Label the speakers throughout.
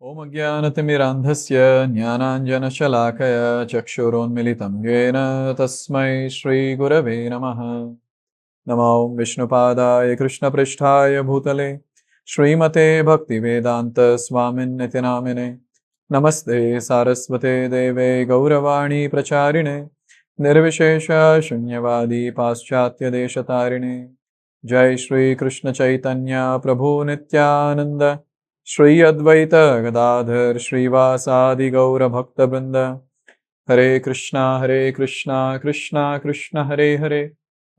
Speaker 1: ओम अज्ञानतिमिरान्धस्य ज्ञानाञ्जनशलाकया चक्षुरोन्मिलितं येन तस्मै श्रीगुरवे नमः। नमो विष्णुपादाय कृष्णपृष्ठाय भूतले श्रीमते भक्तिवेदान्तस्वामिन्निति नामिने। नमस्ते सारस्वते देवे गौरवाणी प्रचारिणे निर्विशेष शून्यवादी पाश्चात्यदेशतारिणे। जय श्री कृष्ण चैतन्य प्रभु नित्यानंद श्री अद्वैत गदाधर श्रीवासादि गौर भक्त वृंद। हरे कृष्णा कृष्णा कृष्ण हरे हरे,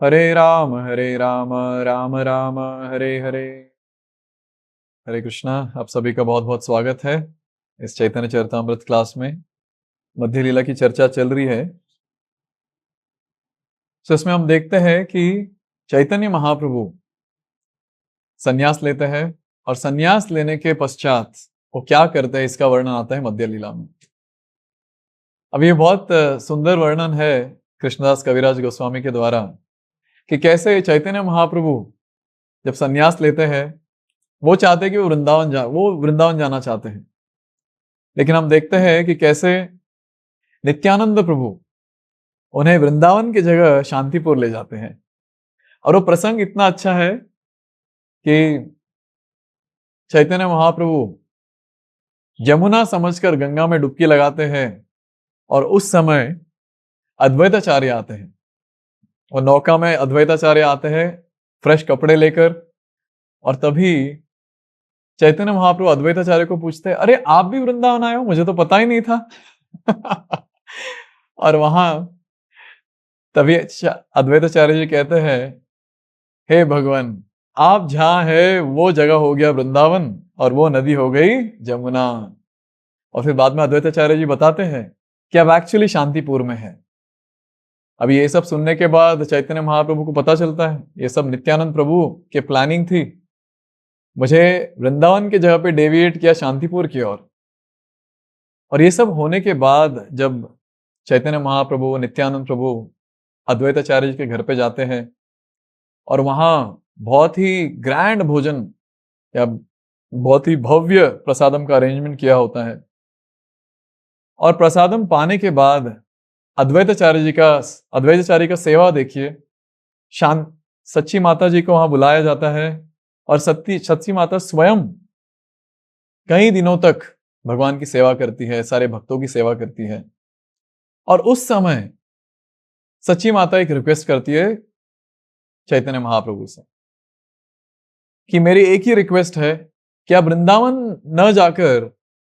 Speaker 1: हरे राम राम राम हरे हरे। हरे कृष्णा। आप सभी का बहुत बहुत स्वागत है इस चैतन्य चरितामृत क्लास में। मध्य लीला की चर्चा चल रही है। तो इसमें हम देखते हैं कि चैतन्य महाप्रभु संन्यास लेते हैं और संन्यास लेने के पश्चात वो क्या करते हैं इसका वर्णन आता है मध्य लीला में। अब ये बहुत सुंदर वर्णन है कृष्णदास कविराज गोस्वामी के द्वारा कि कैसे चैतन्य महाप्रभु जब संन्यास लेते हैं, वो चाहते कि वो वृंदावन जाना चाहते हैं, लेकिन हम देखते हैं कि कैसे नित्यानंद प्रभु उन्हें वृंदावन की जगह शांतिपुर ले जाते हैं। और वो प्रसंग इतना अच्छा है कि चैतन्य महाप्रभु यमुना समझकर गंगा में डुबकी लगाते हैं और उस समय अद्वैताचार्य आते हैं। और नौका में अद्वैताचार्य आते हैं फ्रेश कपड़े लेकर, और तभी चैतन्य महाप्रभु अद्वैताचार्य को पूछते हैं, अरे आप भी वृंदावन आए हो, मुझे तो पता ही नहीं था। और वहां तभी अद्वैताचार्य जी कहते हैं, हे भगवान, आप जहां है वो जगह हो गया वृंदावन और वो नदी हो गई जमुना। और फिर बाद में अद्वैताचार्य जी बताते हैं कि अब एक्चुअली शांतिपुर में है। अब ये सब सुनने के बाद चैतन्य महाप्रभु को पता चलता है ये सब नित्यानंद प्रभु के प्लानिंग थी, मुझे वृंदावन की जगह पे डेविएट किया शांतिपुर की ओर। और ये सब होने के बाद जब चैतन्य महाप्रभु नित्यानंद प्रभु अद्वैताचार्य जी के घर पे जाते हैं और वहां बहुत ही ग्रैंड भोजन या बहुत ही भव्य प्रसादम का अरेंजमेंट किया होता है। और प्रसादम पाने के बाद अद्वैताचार्य का सेवा देखिए। शांत सच्ची माता जी को वहां बुलाया जाता है और सच्ची माता स्वयं कई दिनों तक भगवान की सेवा करती है, सारे भक्तों की सेवा करती है। और उस समय सच्ची माता एक रिक्वेस्ट करती है चैतन्य महाप्रभु से कि मेरी एक ही रिक्वेस्ट है कि आप वृंदावन न जाकर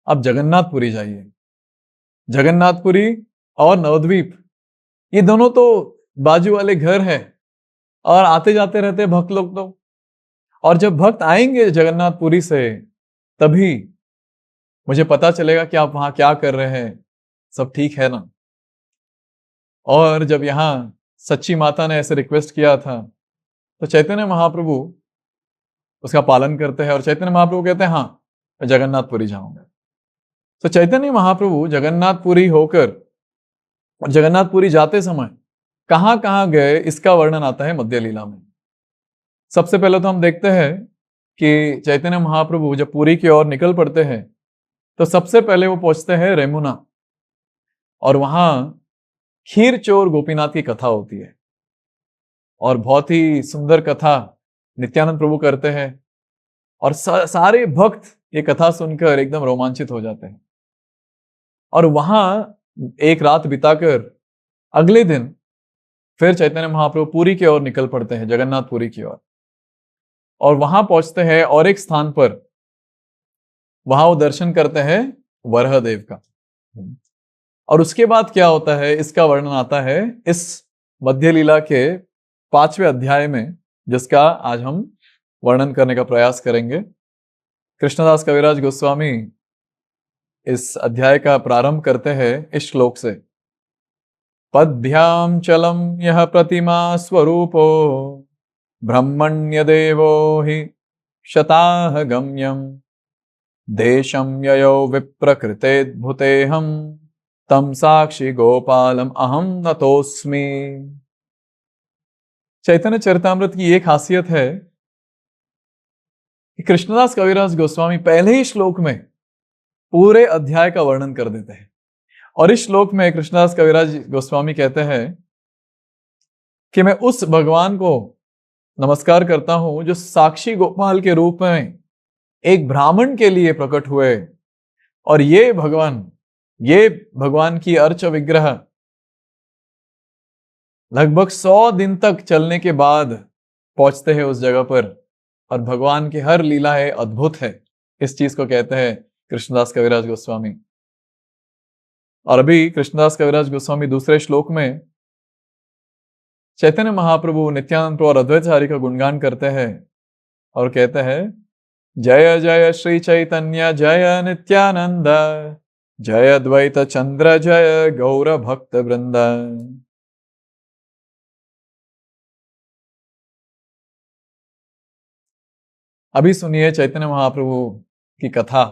Speaker 1: आप जगन्नाथपुरी जाइए। जगन्नाथपुरी और नवद्वीप ये दोनों तो बाजू वाले घर हैं और आते जाते रहते भक्त लोग तो। और जब भक्त आएंगे जगन्नाथपुरी से तभी मुझे पता चलेगा कि आप वहां क्या कर रहे हैं, सब ठीक है ना। और जब यहाँ सच्ची माता ने ऐसे रिक्वेस्ट किया था तो चैतन्य महाप्रभु उसका पालन करते हैं और चैतन्य महाप्रभु कहते हैं, हाँ मैं जगन्नाथपुरी जाऊंगा। तो चैतन्य महाप्रभु जगन्नाथपुरी होकर और जगन्नाथपुरी जाते समय कहां कहां गए इसका वर्णन आता है मध्य लीला में। सबसे पहले तो हम देखते हैं कि चैतन्य महाप्रभु जब पुरी की ओर निकल पड़ते हैं तो सबसे पहले वो पहुंचते हैं रेमुना, और वहां खीर चोर गोपीनाथ की कथा होती है और बहुत ही सुंदर कथा नित्यानंद प्रभु करते हैं। और सारे भक्त ये कथा सुनकर एकदम रोमांचित हो जाते हैं। और वहां एक रात बिताकर अगले दिन फिर चैतन्य महाप्रभु पुरी की ओर निकल पड़ते हैं, जगन्नाथपुरी की ओर। और वहां पहुंचते हैं और एक स्थान पर वहां वो दर्शन करते हैं वराह देव का। और उसके बाद क्या होता है इसका वर्णन आता है इस मध्य लीला के 5वें अध्याय में, जिसका आज हम वर्णन करने का प्रयास करेंगे। कृष्णदास कविराज गोस्वामी इस अध्याय का प्रारंभ करते हैं इस श्लोक से, पद्भ्याम चलम यह प्रतिमा स्वरूपो ब्रह्मण्य देवो हि शताह गम्यम देशम ययो विप्रकृतेद्भुतेहम तम साक्षी गोपालम अहम नतोस्मि। चैतन्य चरितामृत की एक खासियत है कि कृष्णदास कविराज गोस्वामी पहले ही श्लोक में पूरे अध्याय का वर्णन कर देते हैं। और इस श्लोक में कृष्णदास कविराज गोस्वामी कहते हैं कि मैं उस भगवान को नमस्कार करता हूं जो साक्षी गोपाल के रूप में एक ब्राह्मण के लिए प्रकट हुए, और ये भगवान की अर्च विग्रह लगभग 100 दिन तक चलने के बाद पहुंचते हैं उस जगह पर, और भगवान की हर लीला है अद्भुत है। इस चीज को कहते हैं कृष्णदास कविराज गोस्वामी। और अभी कृष्णदास कविराज गोस्वामी दूसरे श्लोक में चैतन्य महाप्रभु, नित्यानंद प्रभु और अद्वैतचारी का गुणगान करते हैं और कहते हैं, जय जय श्री चैतन्य जय नित्यानंद, जय अद्वैत चंद्र जय गौर भक्त वृंद। अभी सुनिए चैतन्य महाप्रभु की कथा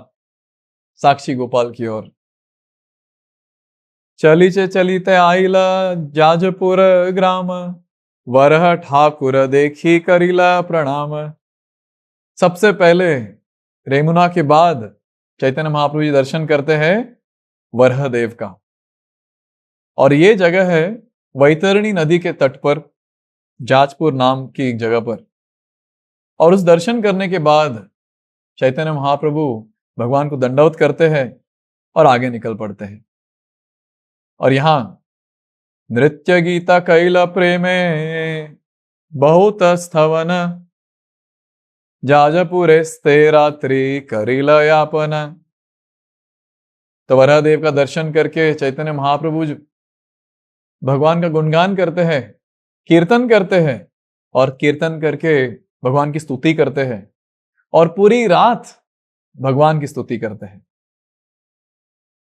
Speaker 1: साक्षी गोपाल की ओर। चलीचे चलीते आइला जाजपुर ग्राम, वरह ठाकुर देखी करीला प्रणाम। सबसे पहले रेमुना के बाद चैतन्य महाप्रभु जी दर्शन करते हैं वरह देव का, और ये जगह है वैतरणी नदी के तट पर, जाजपुर नाम की एक जगह पर। और उस दर्शन करने के बाद चैतन्य महाप्रभु भगवान को दंडवत करते हैं और आगे निकल पड़ते हैं। और यहां नृत्य गीता कैला प्रेमे बहुत स्थवन, जाजपुरे स्ते रात्रि करीला यापन। तो वरह देव का दर्शन करके चैतन्य महाप्रभु भगवान का गुणगान करते हैं, कीर्तन करते हैं, और कीर्तन करके भगवान की स्तुति करते हैं, और पूरी रात भगवान की स्तुति करते हैं।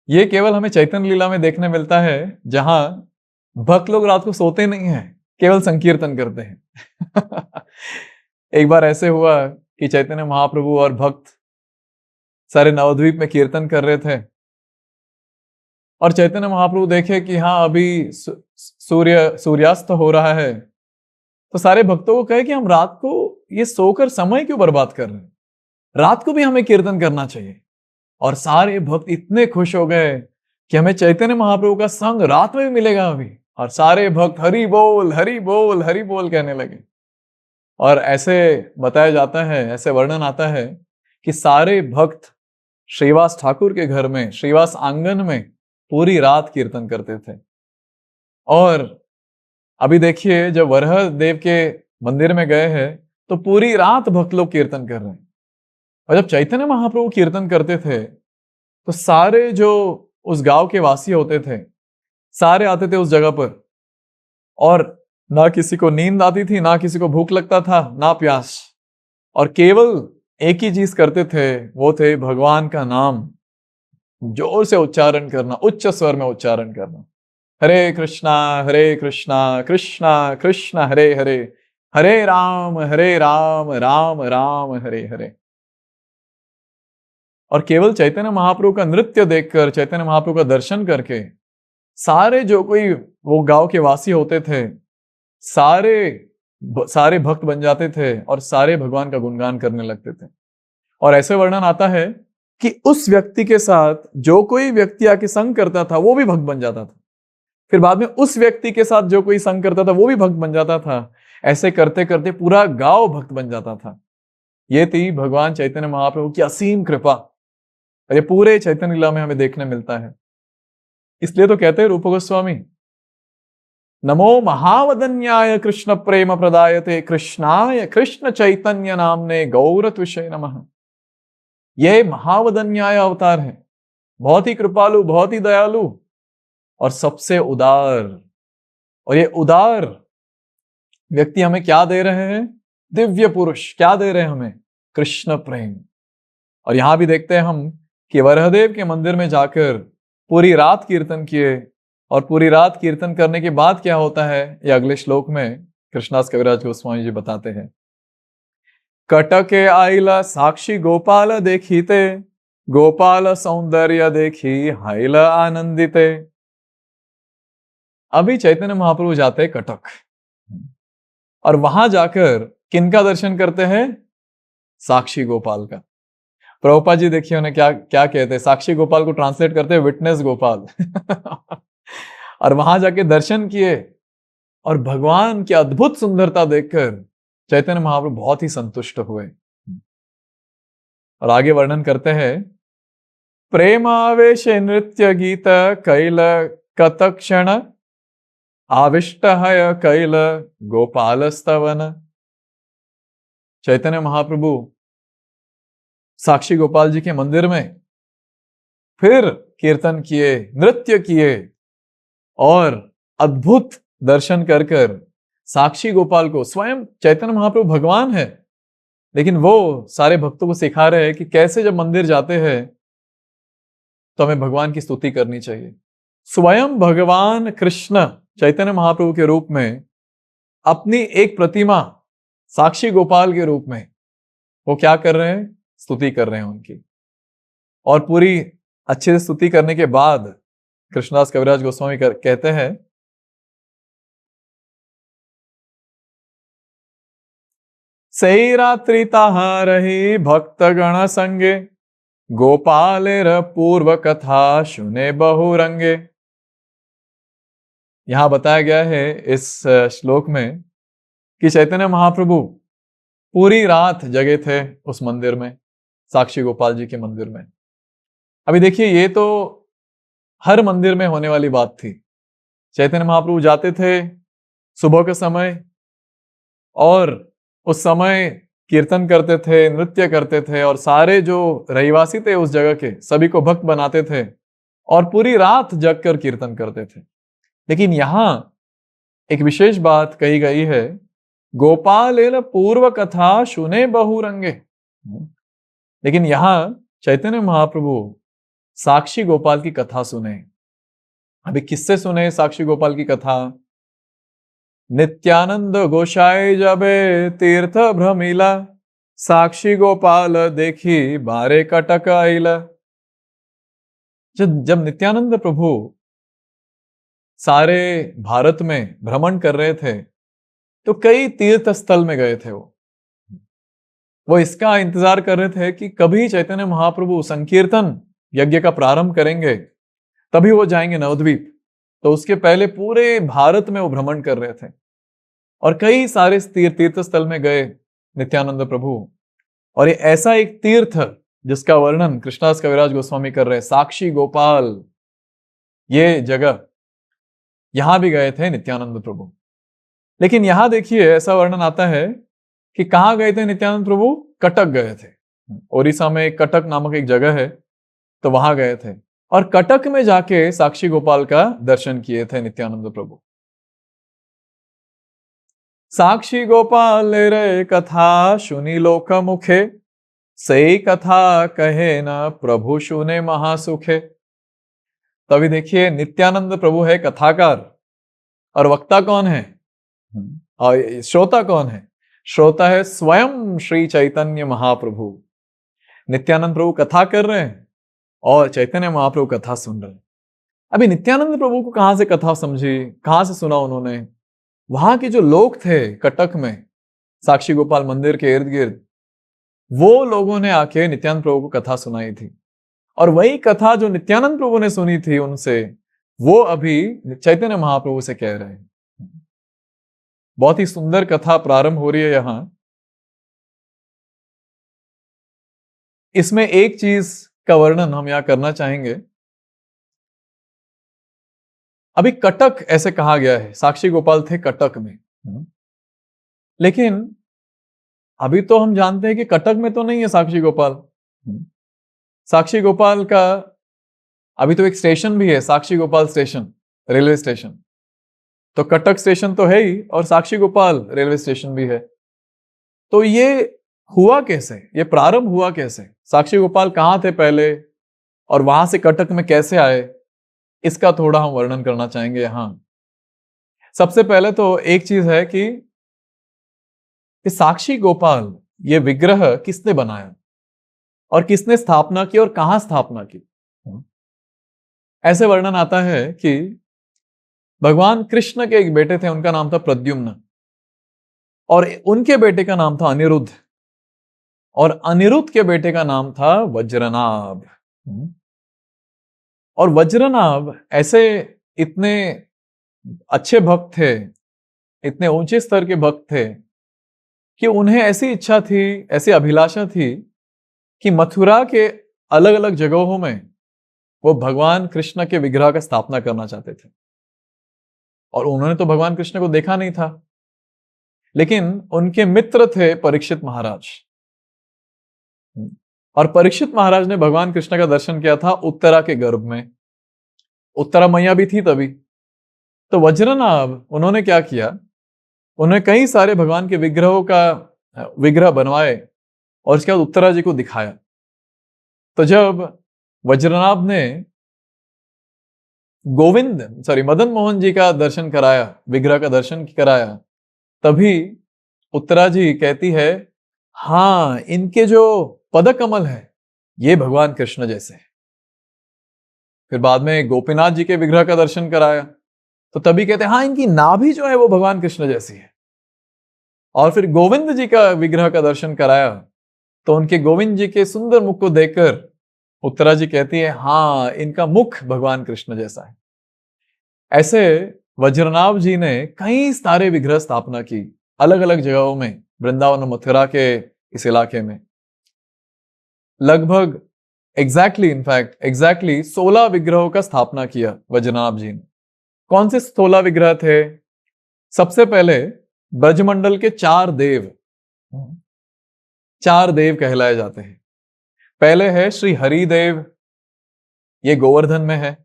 Speaker 1: ये केवल हमें चैतन्य लीला में देखने मिलता है, जहां भक्त लोग रात को सोते नहीं हैं, केवल संकीर्तन करते हैं। एक बार ऐसे हुआ कि चैतन्य महाप्रभु और भक्त सारे नवद्वीप में कीर्तन कर रहे थे, और चैतन्य महाप्रभु देखे कि हाँ अभी सूर्यास्त हो रहा है, तो सारे भक्तों को कहे कि हम रात को ये सोकर समय क्यों बर्बाद कर रहे हैं, रात को भी हमें कीर्तन करना चाहिए। और सारे भक्त इतने खुश हो गए कि हमें चैतन्य महाप्रभु का संग रात में भी मिलेगा अभी, और सारे भक्त हरि बोल हरि बोल हरि बोल कहने लगे। और ऐसे बताया जाता है, ऐसे वर्णन आता है कि सारे भक्त श्रीवास ठाकुर के घर में, श्रीवास आंगन में पूरी रात कीर्तन करते थे। और अभी देखिए, जब वरह देव के मंदिर में गए हैं तो पूरी रात भक्त लोग कीर्तन कर रहे हैं। और जब चैतन्य महाप्रभु कीर्तन करते थे तो सारे जो उस गांव के वासी होते थे, सारे आते थे उस जगह पर, और ना किसी को नींद आती थी, ना किसी को भूख लगता था, ना प्यास, और केवल एक ही चीज करते थे, वो थे भगवान का नाम जोर से उच्चारण करना, उच्च स्वर में उच्चारण करना। हरे कृष्णा कृष्णा कृष्णा हरे हरे, हरे राम राम राम हरे हरे। और केवल चैतन्य महाप्रभु का नृत्य देखकर, चैतन्य महाप्रभु का दर्शन करके सारे जो कोई वो गांव के वासी होते थे, सारे भक्त बन जाते थे और सारे भगवान का गुणगान करने लगते थे। और ऐसे वर्णन आता है कि उस व्यक्ति के साथ जो कोई व्यक्ति आके संग करता था वो भी भक्त बन जाता था, फिर बाद में उस व्यक्ति के साथ जो कोई संग करता था वो भी भक्त बन जाता था। ऐसे करते करते पूरा गांव भक्त बन जाता था। ये थी भगवान चैतन्य महाप्रभु की असीम कृपा, और ये पूरे चैतन्य लीला में हमें देखने मिलता है। इसलिए तो कहते हैं रूप गोस्वामी, नमो महावदन्याय कृष्ण प्रेम प्रदायते, कृष्णाय कृष्ण चैतन्य नामने गौरत्विषय नमः। यह महावदन्याय अवतार है, बहुत ही कृपालु, बहुत ही दयालु और सबसे उदार। और ये उदार व्यक्ति हमें क्या दे रहे हैं? दिव्य पुरुष क्या दे रहे हैं हमें? कृष्ण प्रेम। और यहां भी देखते हैं हम कि वरहदेव के मंदिर में जाकर पूरी रात कीर्तन किए, और पूरी रात कीर्तन करने के बाद क्या होता है ये अगले श्लोक में कृष्णदास कविराज गोस्वामी जी बताते हैं। कटके आइला साक्षी गोपाल देखीते, गोपाल सौंदर्य देखी हाइल आनंदिते। अभी चैतन्य महाप्रभु जाते हैं कटक, और वहां जाकर किनका दर्शन करते हैं? साक्षी गोपाल का। प्रभुपाद जी देखिए उन्हें क्या क्या कहते हैं, साक्षी गोपाल को ट्रांसलेट करते हैं विटनेस गोपाल। और वहां जाके दर्शन किए और भगवान की अद्भुत सुंदरता देखकर चैतन्य महाप्रभु बहुत ही संतुष्ट हुए। और आगे वर्णन करते हैं, प्रेमावेश नृत्य गीत कैल कतक्षण आविष्ट हय कैल गोपाल स्तवन। चैतन्य महाप्रभु साक्षी गोपाल जी के मंदिर में फिर कीर्तन किए, नृत्य किए और अद्भुत दर्शन कर कर साक्षी गोपाल को, स्वयं चैतन्य महाप्रभु भगवान है लेकिन वो सारे भक्तों को सिखा रहे हैं कि कैसे जब मंदिर जाते हैं तो हमें भगवान की स्तुति करनी चाहिए। स्वयं भगवान कृष्ण चैतन्य महाप्रभु के रूप में अपनी एक प्रतिमा साक्षी गोपाल के रूप में वो क्या कर रहे हैं, स्तुति कर रहे हैं उनकी। और पूरी अच्छे से स्तुति करने के बाद कृष्णदास कविराज गोस्वामी कहते हैं, सही रात्रि ताहा रही भक्त गण संगे गोपालेर पूर्व कथा सुने बहुरंगे। यहां बताया गया है इस श्लोक में कि चैतन्य महाप्रभु पूरी रात जगे थे उस मंदिर में, साक्षी गोपाल जी के मंदिर में। अभी देखिए ये तो हर मंदिर में होने वाली बात थी। चैतन्य महाप्रभु जाते थे सुबह के समय और उस समय कीर्तन करते थे, नृत्य करते थे और सारे जो रहवासी थे उस जगह के सभी को भक्त बनाते थे और पूरी रात जगकर कीर्तन करते थे। लेकिन यहां एक विशेष बात कही गई है, गोपाल पूर्व कथा सुने बहुरंगे। लेकिन यहां चैतन्य महाप्रभु साक्षी गोपाल की कथा सुने। अभी किससे सुने साक्षी गोपाल की कथा? नित्यानंद गोसाई जबे तीर्थ भ्रमिला साक्षी गोपाल देखी बारे कटक आइला। जब नित्यानंद प्रभु सारे भारत में भ्रमण कर रहे थे तो कई तीर्थ स्थल में गए थे। वो इसका इंतजार कर रहे थे कि कभी चैतन्य महाप्रभु संकीर्तन यज्ञ का प्रारंभ करेंगे तभी वो जाएंगे नवद्वीप। तो उसके पहले पूरे भारत में वो भ्रमण कर रहे थे और कई सारे तीर्थ स्थल में गए नित्यानंद प्रभु। और ये ऐसा एक तीर्थ जिसका वर्णन कृष्णदास कविराज गोस्वामी कर रहे हैं, साक्षी गोपाल, ये जगह, यहां भी गए थे नित्यानंद प्रभु। लेकिन यहां देखिए ऐसा वर्णन आता है कि कहां गए थे नित्यानंद प्रभु? कटक गए थे। ओडिशा में कटक नामक एक जगह है, तो वहां गए थे और कटक में जाके साक्षी गोपाल का दर्शन किए थे नित्यानंद प्रभु। साक्षी गोपाल रे कथा सुनी लोक मुखे सही कथा कहे न प्रभु सुने महासुखे। तभी देखिए नित्यानंद प्रभु है कथाकार और वक्ता कौन है और श्रोता कौन है? श्रोता है स्वयं श्री चैतन्य महाप्रभु। नित्यानंद प्रभु कथा कर रहे हैं और चैतन्य महाप्रभु कथा सुन रहे हैं। अभी नित्यानंद प्रभु को कहां से कथा समझी, कहां से सुना उन्होंने? वहां के जो लोग थे कटक में साक्षी गोपाल मंदिर के इर्द गिर्द, वो लोगों ने आके नित्यानंद प्रभु को कथा सुनाई थी और वही कथा जो नित्यानंद प्रभु ने सुनी थी उनसे, वो अभी चैतन्य महाप्रभु से कह रहे हैं। बहुत ही सुंदर कथा प्रारंभ हो रही है यहां। इसमें एक चीज का वर्णन हम यहां करना चाहेंगे। अभी कटक ऐसे कहा गया है, साक्षी गोपाल थे कटक में, लेकिन अभी तो हम जानते हैं कि कटक में तो नहीं है साक्षी गोपाल। साक्षी गोपाल का अभी तो एक स्टेशन भी है, Sakshi Gopal station, railway station. तो कटक स्टेशन तो है ही और साक्षी गोपाल रेलवे स्टेशन भी है। तो ये हुआ कैसे, ये प्रारंभ हुआ कैसे? साक्षी गोपाल कहां थे पहले और वहां से कटक में कैसे आए, इसका थोड़ा हम वर्णन करना चाहेंगे यहां। सबसे पहले तो एक चीज है कि साक्षी गोपाल ये विग्रह किसने बनाया और किसने स्थापना की और कहां स्थापना की। ऐसे वर्णन आता है कि भगवान कृष्ण के एक बेटे थे, उनका नाम था प्रद्युम्न और उनके बेटे का नाम था अनिरुद्ध। और अनिरुद्ध के बेटे का नाम था वज्रनाभ। और वज्रनाभ ऐसे इतने अच्छे भक्त थे, इतने ऊंचे स्तर के भक्त थे कि उन्हें ऐसी इच्छा थी, ऐसी अभिलाषा थी कि मथुरा के अलग अलग जगहों में वो भगवान कृष्ण के विग्रह का स्थापना करना चाहते थे। और उन्होंने तो भगवान कृष्ण को देखा नहीं था, लेकिन उनके मित्र थे परीक्षित महाराज। और परीक्षित महाराज ने भगवान कृष्ण का दर्शन किया था उत्तरा के गर्भ में। उत्तरा मैया भी थी तभी। तो वज्रनाभ उन्होंने क्या किया, उन्होंने कई सारे भगवान के विग्रहों का विग्रह बनवाए और उसके बाद उत्तरा जी को दिखाया। तो जब वज्रनाभ ने मदन मोहन जी का दर्शन कराया, विग्रह का दर्शन कराया, तभी उत्तरा जी कहती है, हाँ, इनके जो पद कमल है ये भगवान कृष्ण जैसे हैं। फिर बाद में गोपीनाथ जी के विग्रह का दर्शन कराया, तो तभी कहते हैं, हाँ, इनकी नाभि जो है वो भगवान कृष्ण जैसी है। और फिर गोविंद जी का विग्रह का दर्शन कराया, तो उनके गोविंद जी के सुंदर मुख को देखकर उत्तरा जी कहती है, हाँ, इनका मुख भगवान कृष्ण जैसा है। ऐसे वज्रनाभ जी ने कई सारे विग्रह स्थापना की अलग अलग जगहों में, वृंदावन और मथुरा के इस इलाके में। लगभग एग्जैक्टली 16 विग्रहों का स्थापना किया वज्रनाभ जी ने। कौन से 16 विग्रह थे? सबसे पहले ब्रजमंडल के 4 देव कहलाए जाते हैं। पहले है श्री हरिदेव, ये गोवर्धन में है।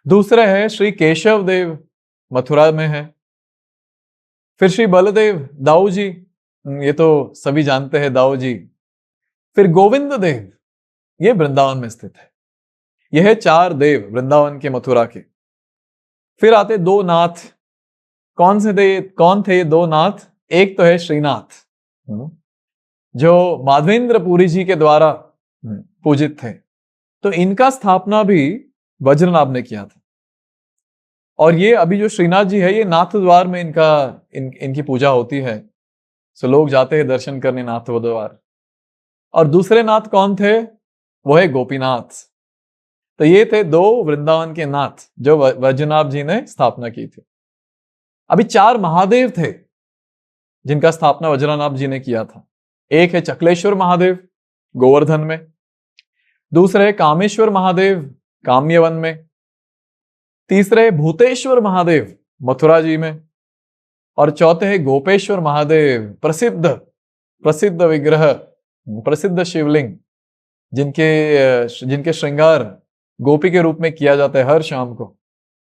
Speaker 1: दूसरा है श्री केशव देव, मथुरा में है। फिर श्री बलदेव, दाऊ जी, ये तो सभी जानते हैं, दाऊ जी। फिर गोविंद देव, ये वृंदावन में स्थित है। यह है 4 देव वृंदावन के, मथुरा के। फिर आते 2 नाथ। कौन थे ये 2 नाथ? एक तो है श्रीनाथ, जो माधवेंद्रपुरी जी के द्वारा पूजित थे। तो इनका स्थापना भी वज्रनाभ ने किया था। और ये अभी जो श्रीनाथ जी है, ये नाथ द्वार में इनकी पूजा होती है। सो लोग जाते हैं दर्शन करने नाथ द्वार। और दूसरे नाथ कौन थे? वो है गोपीनाथ। तो ये थे 2 वृंदावन के नाथ जो वज्रनाभ जी ने स्थापना की थी। अभी 4 महादेव थे जिनका स्थापना वज्रनाभ जी ने किया था। एक है चकलेश्वर महादेव, गोवर्धन में। दूसरे है कामेश्वर महादेव, काम्यवन में। तीसरे भूतेश्वर महादेव, मथुरा जी में। और चौथे है गोपेश्वर महादेव, प्रसिद्ध विग्रह, प्रसिद्ध शिवलिंग, जिनके श्रृंगार गोपी के रूप में किया जाता है हर शाम को,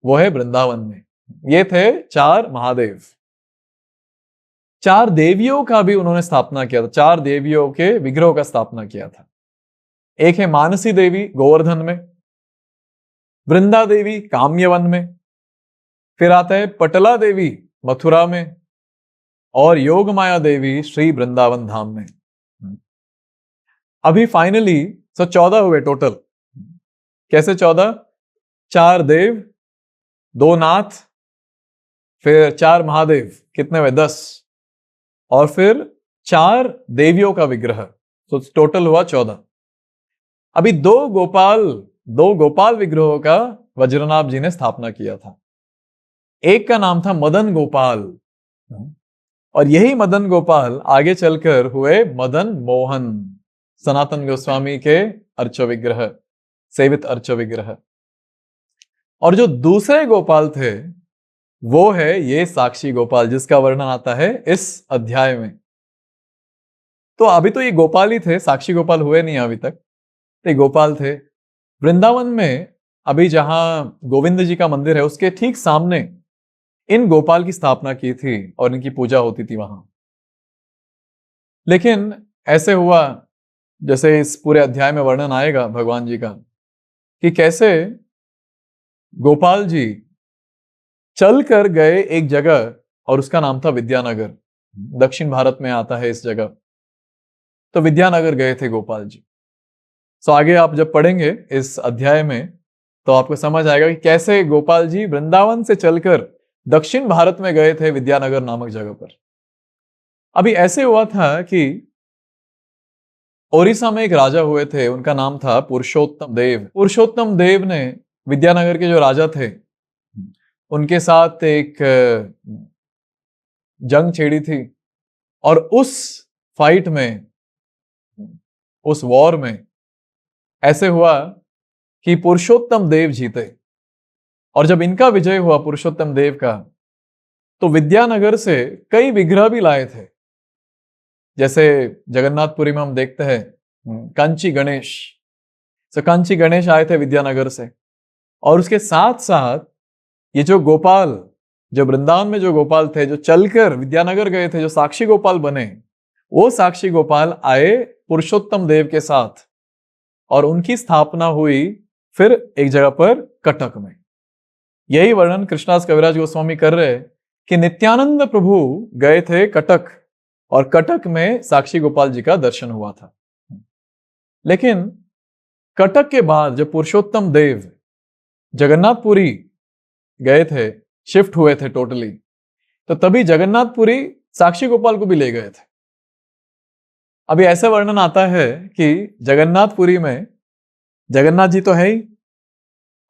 Speaker 1: वो है वृंदावन में। ये थे 4 महादेव। 4 देवियों का भी उन्होंने स्थापना किया था। 4 देवियों के विग्रहों का स्थापना किया था। एक है मानसी देवी, गोवर्धन में। वृंदा देवी, काम्यवन में। फिर आता है पटला देवी, मथुरा में। और योग माया देवी, श्री वृंदावन धाम में। अभी फाइनली 14 हुए टोटल। कैसे 14? 4 देव, 2 नाथ, फिर 4 महादेव, कितने हुए? 10। और फिर 4 देवियों का विग्रह, तो टोटल हुआ 14। अभी 2 गोपाल विग्रहों का वज्रनाभ जी ने स्थापना किया था। एक का नाम था मदन गोपाल, और यही मदन गोपाल आगे चलकर हुए मदन मोहन, सनातन गोस्वामी के अर्च विग्रह, सेवित अर्च विग्रह। और जो दूसरे गोपाल थे वो है ये साक्षी गोपाल, जिसका वर्णन आता है इस अध्याय में। तो अभी तो ये गोपाल ही थे, साक्षी गोपाल हुए नहीं अभी तक, तो ये गोपाल थे। वृंदावन में अभी जहां गोविंद जी का मंदिर है, उसके ठीक सामने इन गोपाल की स्थापना की थी और इनकी पूजा होती थी वहां। लेकिन ऐसे हुआ, जैसे इस पूरे अध्याय में वर्णन आएगा भगवान जी का, कि कैसे गोपाल जी चल कर गए एक जगह, और उसका नाम था विद्यानगर। दक्षिण भारत में आता है इस जगह। तो विद्यानगर गए थे गोपाल जी। सो आगे आप जब पढ़ेंगे इस अध्याय में, तो आपको समझ आएगा कि कैसे गोपाल जी वृंदावन से चलकर दक्षिण भारत में गए थे, विद्यानगर नामक जगह पर। अभी ऐसे हुआ था कि ओडिशा में एक राजा हुए थे, उनका नाम था पुरुषोत्तम देव। पुरुषोत्तम देव ने विद्यानगर के जो राजा थे उनके साथ एक जंग छेड़ी थी, और उस फाइट में, उस वॉर में ऐसे हुआ कि पुरुषोत्तम देव जीते। और जब इनका विजय हुआ पुरुषोत्तम देव का, तो विद्यानगर से कई विग्रह भी लाए थे। जैसे जगन्नाथपुरी में हम देखते हैं कांची गणेश, तो कांची गणेश आए थे विद्यानगर से। और उसके साथ साथ ये जो गोपाल, जो वृंदावन में जो गोपाल थे, जो चलकर विद्यानगर गए थे, जो साक्षी गोपाल बने, वो साक्षी गोपाल आए पुरुषोत्तम देव के साथ, और उनकी स्थापना हुई फिर एक जगह पर कटक में। यही वर्णन कृष्णदास कविराज गोस्वामी कर रहे कि नित्यानंद प्रभु गए थे कटक, और कटक में साक्षी गोपाल जी का दर्शन हुआ था। लेकिन कटक के बाद जब पुरुषोत्तम देव जगन्नाथपुरी गए थे, शिफ्ट हुए थे टोटली, तो तभी जगन्नाथपुरी साक्षी गोपाल को भी ले गए थे। अभी ऐसा वर्णन आता है कि जगन्नाथपुरी में जगन्नाथ जी तो है ही,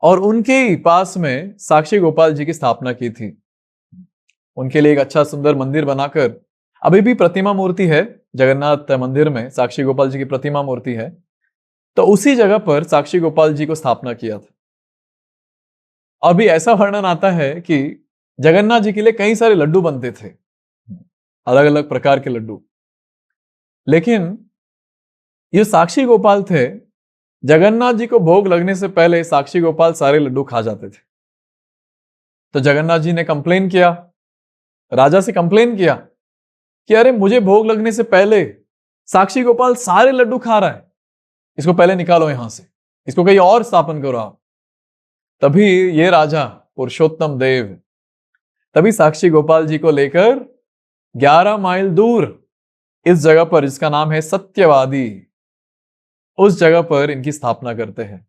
Speaker 1: और उनके ही पास में साक्षी गोपाल जी की स्थापना की थी। उनके लिए एक अच्छा सुंदर मंदिर बनाकर, अभी भी प्रतिमा मूर्ति है जगन्नाथ मंदिर में, साक्षी गोपाल जी की प्रतिमा मूर्ति है, तो उसी जगह पर साक्षी गोपाल जी को स्थापना किया था। अभी ऐसा वर्णन आता है कि जगन्नाथ जी के लिए कई सारे लड्डू बनते थे, अलग अलग प्रकार के लड्डू, लेकिन ये साक्षी गोपाल थे, जगन्नाथ जी को भोग लगने से पहले साक्षी गोपाल सारे लड्डू खा जाते थे। तो जगन्नाथ जी ने कंप्लेन किया, राजा से कंप्लेन किया कि अरे मुझे भोग लगने से पहले साक्षी गोपाल सारे लड्डू खा रहा है, इसको पहले निकालो यहां से, इसको कहीं और स्थापन करो आप। तभी ये राजा पुरुषोत्तम देव तभी साक्षी गोपाल जी को लेकर 11 माइल दूर इस जगह पर, जिसका नाम है सत्यवादी, उस जगह पर इनकी स्थापना करते हैं।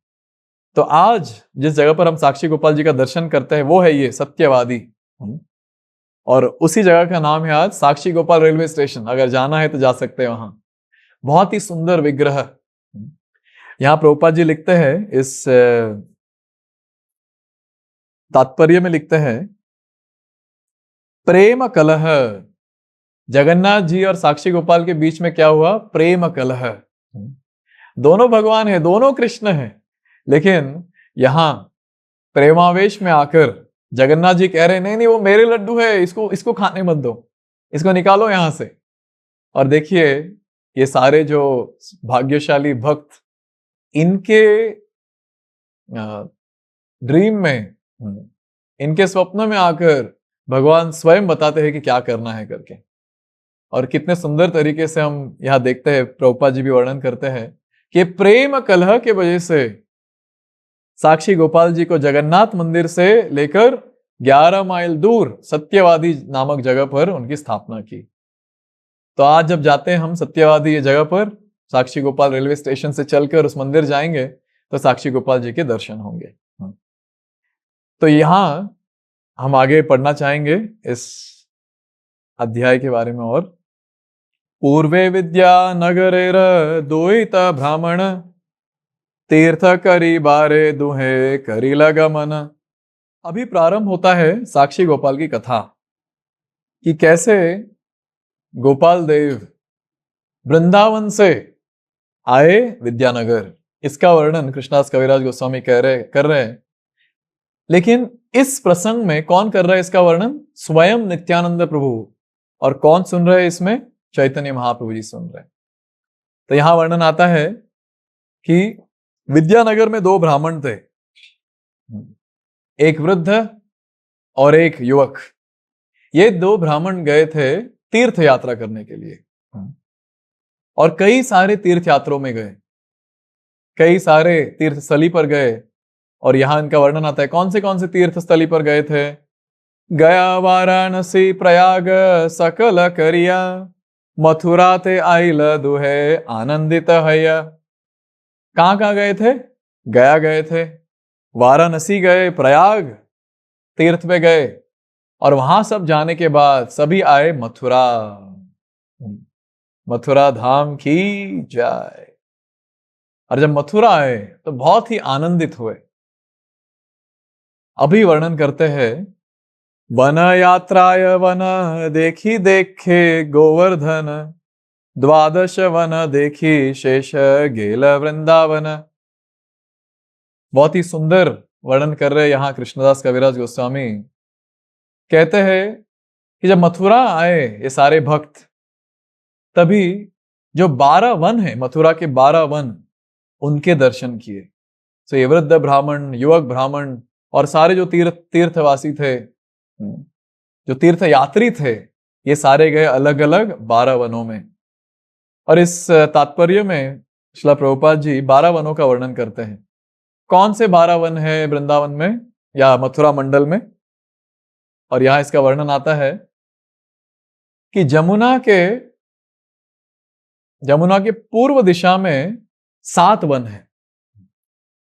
Speaker 1: तो आज जिस जगह पर हम साक्षी गोपाल जी का दर्शन करते हैं वो है ये सत्यवादी, और उसी जगह का नाम है आज साक्षी गोपाल रेलवे स्टेशन। अगर जाना है तो जा सकते हैं वहां। बहुत ही सुंदर विग्रह। यहां प्रभुपाद जी लिखते हैं, इस तात्पर्य में लिखते हैं, प्रेम कलह, जगन्नाथ जी और साक्षी गोपाल के बीच में क्या हुआ? प्रेम कलह। दोनों भगवान है, दोनों कृष्ण है, लेकिन यहां प्रेमावेश में आकर जगन्नाथ जी कह रहे नहीं नहीं वो मेरे लड्डू है, इसको खाने मत दो, इसको निकालो यहां से। और देखिए ये सारे जो भाग्यशाली भक्त, इनके ड्रीम में, इनके स्वप्न में आकर भगवान स्वयं बताते हैं कि क्या करना है करके। और कितने सुंदर तरीके से हम यहां देखते हैं, प्रभुपाद जी भी वर्णन करते हैं कि प्रेम कलह के वजह से साक्षी गोपाल जी को जगन्नाथ मंदिर से लेकर 11 माइल दूर सत्यवादी नामक जगह पर उनकी स्थापना की। तो आज जब जाते हैं हम सत्यवादी ये जगह पर, साक्षी गोपाल रेलवे स्टेशन से चलकर उस मंदिर जाएंगे तो साक्षी गोपाल जी के दर्शन होंगे। तो यहां हम आगे पढ़ना चाहेंगे इस अध्याय के बारे में। और पूर्वे विद्या नगरेर दोहित ब्राह्मण, तीर्थ करी बारे दुहे करी लगमन। अभी प्रारंभ होता है साक्षी गोपाल की कथा कि कैसे गोपाल देव वृंदावन से आए विद्यानगर। इसका वर्णन कृष्णदास कविराज गोस्वामी कर रहे हैं। लेकिन इस प्रसंग में कौन कर रहा है इसका वर्णन? स्वयं नित्यानंद प्रभु। और कौन सुन रहे हैं इसमें? चैतन्य महाप्रभु जी सुन रहे हैं। तो यहां वर्णन आता है कि विद्यानगर में 2 ब्राह्मण थे, एक वृद्ध और एक युवक। ये 2 ब्राह्मण गए थे तीर्थ यात्रा करने के लिए, और कई सारे तीर्थ यात्रों में गए, कई सारे तीर्थ स्थली पर गए। और यहां इनका वर्णन आता है कौन से तीर्थ स्थली पर गए थे। गया वाराणसी प्रयाग सकल करिया, मथुरा ते आइल दुहे आनंदित हैया। कहां गए थे? गया गए थे, वाराणसी गए, प्रयाग तीर्थ पे गए, और वहां सब जाने के बाद सभी आए मथुरा। मथुरा धाम की जय। और जब मथुरा आए तो बहुत ही आनंदित हुए। अभी वर्णन करते हैं, वन यात्राय वन देखी देखे गोवर्धन, द्वादश वन देखी शेष गेल वृंदावन। बहुत ही सुंदर वर्णन कर रहे यहाँ कृष्णदास कविराज गोस्वामी। कहते हैं कि जब मथुरा आए ये सारे भक्त, तभी जो 12 वन है, मथुरा के 12 वन, उनके दर्शन किए। तो ये वृद्ध ब्राह्मण, युवक ब्राह्मण और सारे जो तीर्थवासी थे, जो तीर्थ यात्री थे, ये सारे गए अलग अलग 12 वनों में। और इस तात्पर्य में श्रील प्रभुपाद जी 12 वनों का वर्णन करते हैं। कौन से 12 वन है वृंदावन में या मथुरा मंडल में? और यहां इसका वर्णन आता है कि जमुना के पूर्व दिशा में 7 वन है।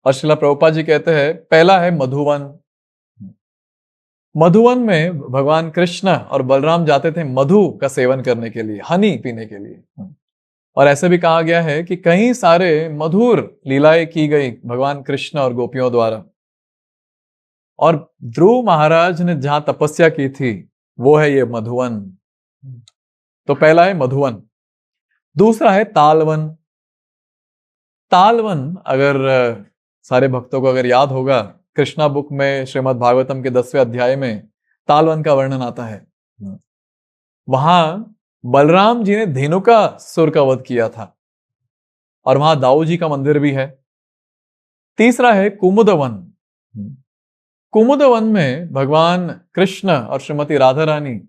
Speaker 1: और श्रील प्रभुपाद जी कहते हैं, पहला है मधुवन। मधुवन में भगवान कृष्ण और बलराम जाते थे मधु का सेवन करने के लिए, हनी पीने के लिए। और ऐसे भी कहा गया है कि कई सारे मधुर लीलाएं की गई भगवान कृष्ण और गोपियों द्वारा। और ध्रुव महाराज ने जहां तपस्या की थी वो है ये मधुवन। तो पहला है मधुवन। दूसरा है तालवन। तालवन अगर सारे भक्तों को अगर याद होगा, कृष्णा बुक में श्रीमद् भागवतम के 10वें अध्याय में तालवन का वर्णन आता है। वहां बलराम जी ने धेनुकासुर का वध किया था और वहां दाऊ जी का मंदिर भी है। तीसरा है कुमुदवन। कुमुदवन में भगवान कृष्ण और श्रीमती राधा रानी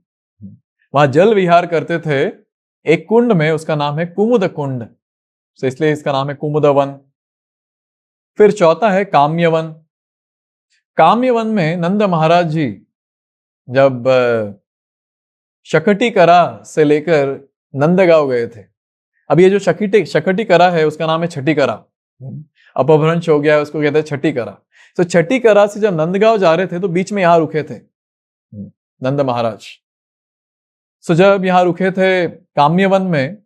Speaker 1: वहां जल विहार करते थे एक कुंड में, उसका नाम है कुमुद कुंड, तो इसलिए इसका नाम है कुमुदवन। फिर चौथा है काम्यवन। काम्यवन में नंद महाराज जी जब शकटिकरा से लेकर नंदगांव गए थे। अब ये जो शकटिकरा है उसका नाम है छठीकरा, अपभ्रंश हो गया है, उसको कहते हैं छठीकरा। तो छठीकरा से जब नंदगांव जा रहे थे तो बीच में यहां रुके थे नंद महाराज। सो जब यहां रुके थे काम्यवन में,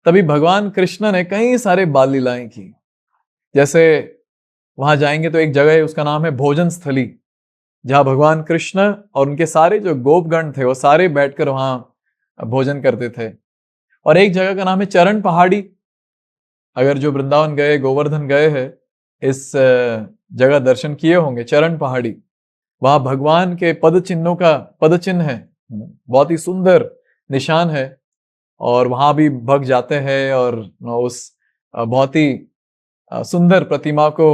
Speaker 1: तभी भगवान कृष्ण ने कई सारे बाल लीलाएं की। जैसे वहां जाएंगे तो एक जगह है, उसका नाम है भोजन स्थली, जहां भगवान कृष्ण और उनके सारे जो गोपगण थे वो सारे बैठकर वहां भोजन करते थे। और एक जगह का नाम है चरण पहाड़ी। अगर जो वृंदावन गए, गोवर्धन गए हैं, इस जगह दर्शन किए होंगे, चरण पहाड़ी। वहां भगवान के पद चिन्ह है, बहुत ही सुंदर निशान है। और वहां भी भक्त जाते हैं और उस बहुत ही सुंदर प्रतिमा को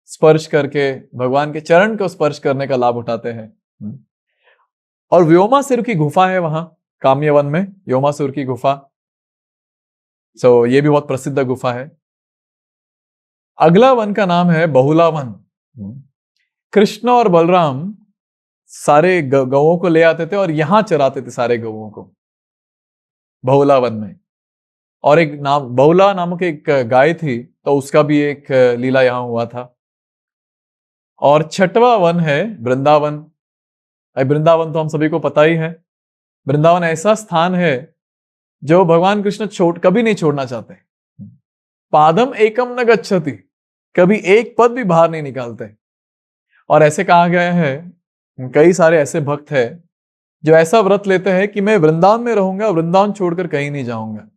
Speaker 1: स्पर्श करके, भगवान के चरण को स्पर्श करने का लाभ उठाते हैं। और व्योमासुर की गुफा है वहां काम्यवन में, व्योमासुर की गुफा। ये भी बहुत प्रसिद्ध गुफा है। अगला वन का नाम है बहुला वन। कृष्ण और बलराम सारे गौओं को ले आते थे और यहां चराते थे सारे गौओं को बहुला वन में। और एक नाम बहुला नामक एक गाय थी, तो उसका भी एक लीला यहां हुआ था। और छठवां वन है वृंदावन। वृंदावन तो हम सभी को पता ही है। वृंदावन ऐसा स्थान है जो भगवान कृष्ण कभी नहीं छोड़ना चाहते। पादम एकम न गच्छति, कभी एक पद भी बाहर नहीं निकालते। और ऐसे कहा गया है, कई सारे ऐसे भक्त हैं जो ऐसा व्रत लेते हैं कि मैं वृंदावन में रहूंगा, वृंदावन छोड़कर कहीं नहीं जाऊंगा।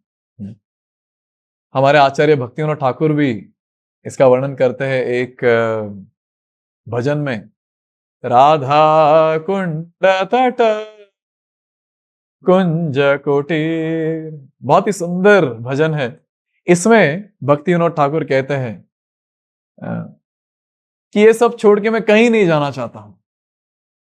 Speaker 1: हमारे आचार्य भक्तिविनोद ठाकुर भी इसका वर्णन करते हैं एक भजन में, राधा कुंड तट कुंज कुटीर। बहुत ही सुंदर भजन है। इसमें भक्तिविनोद ठाकुर कहते हैं कि ये सब छोड़ के मैं कहीं नहीं जाना चाहता हूं।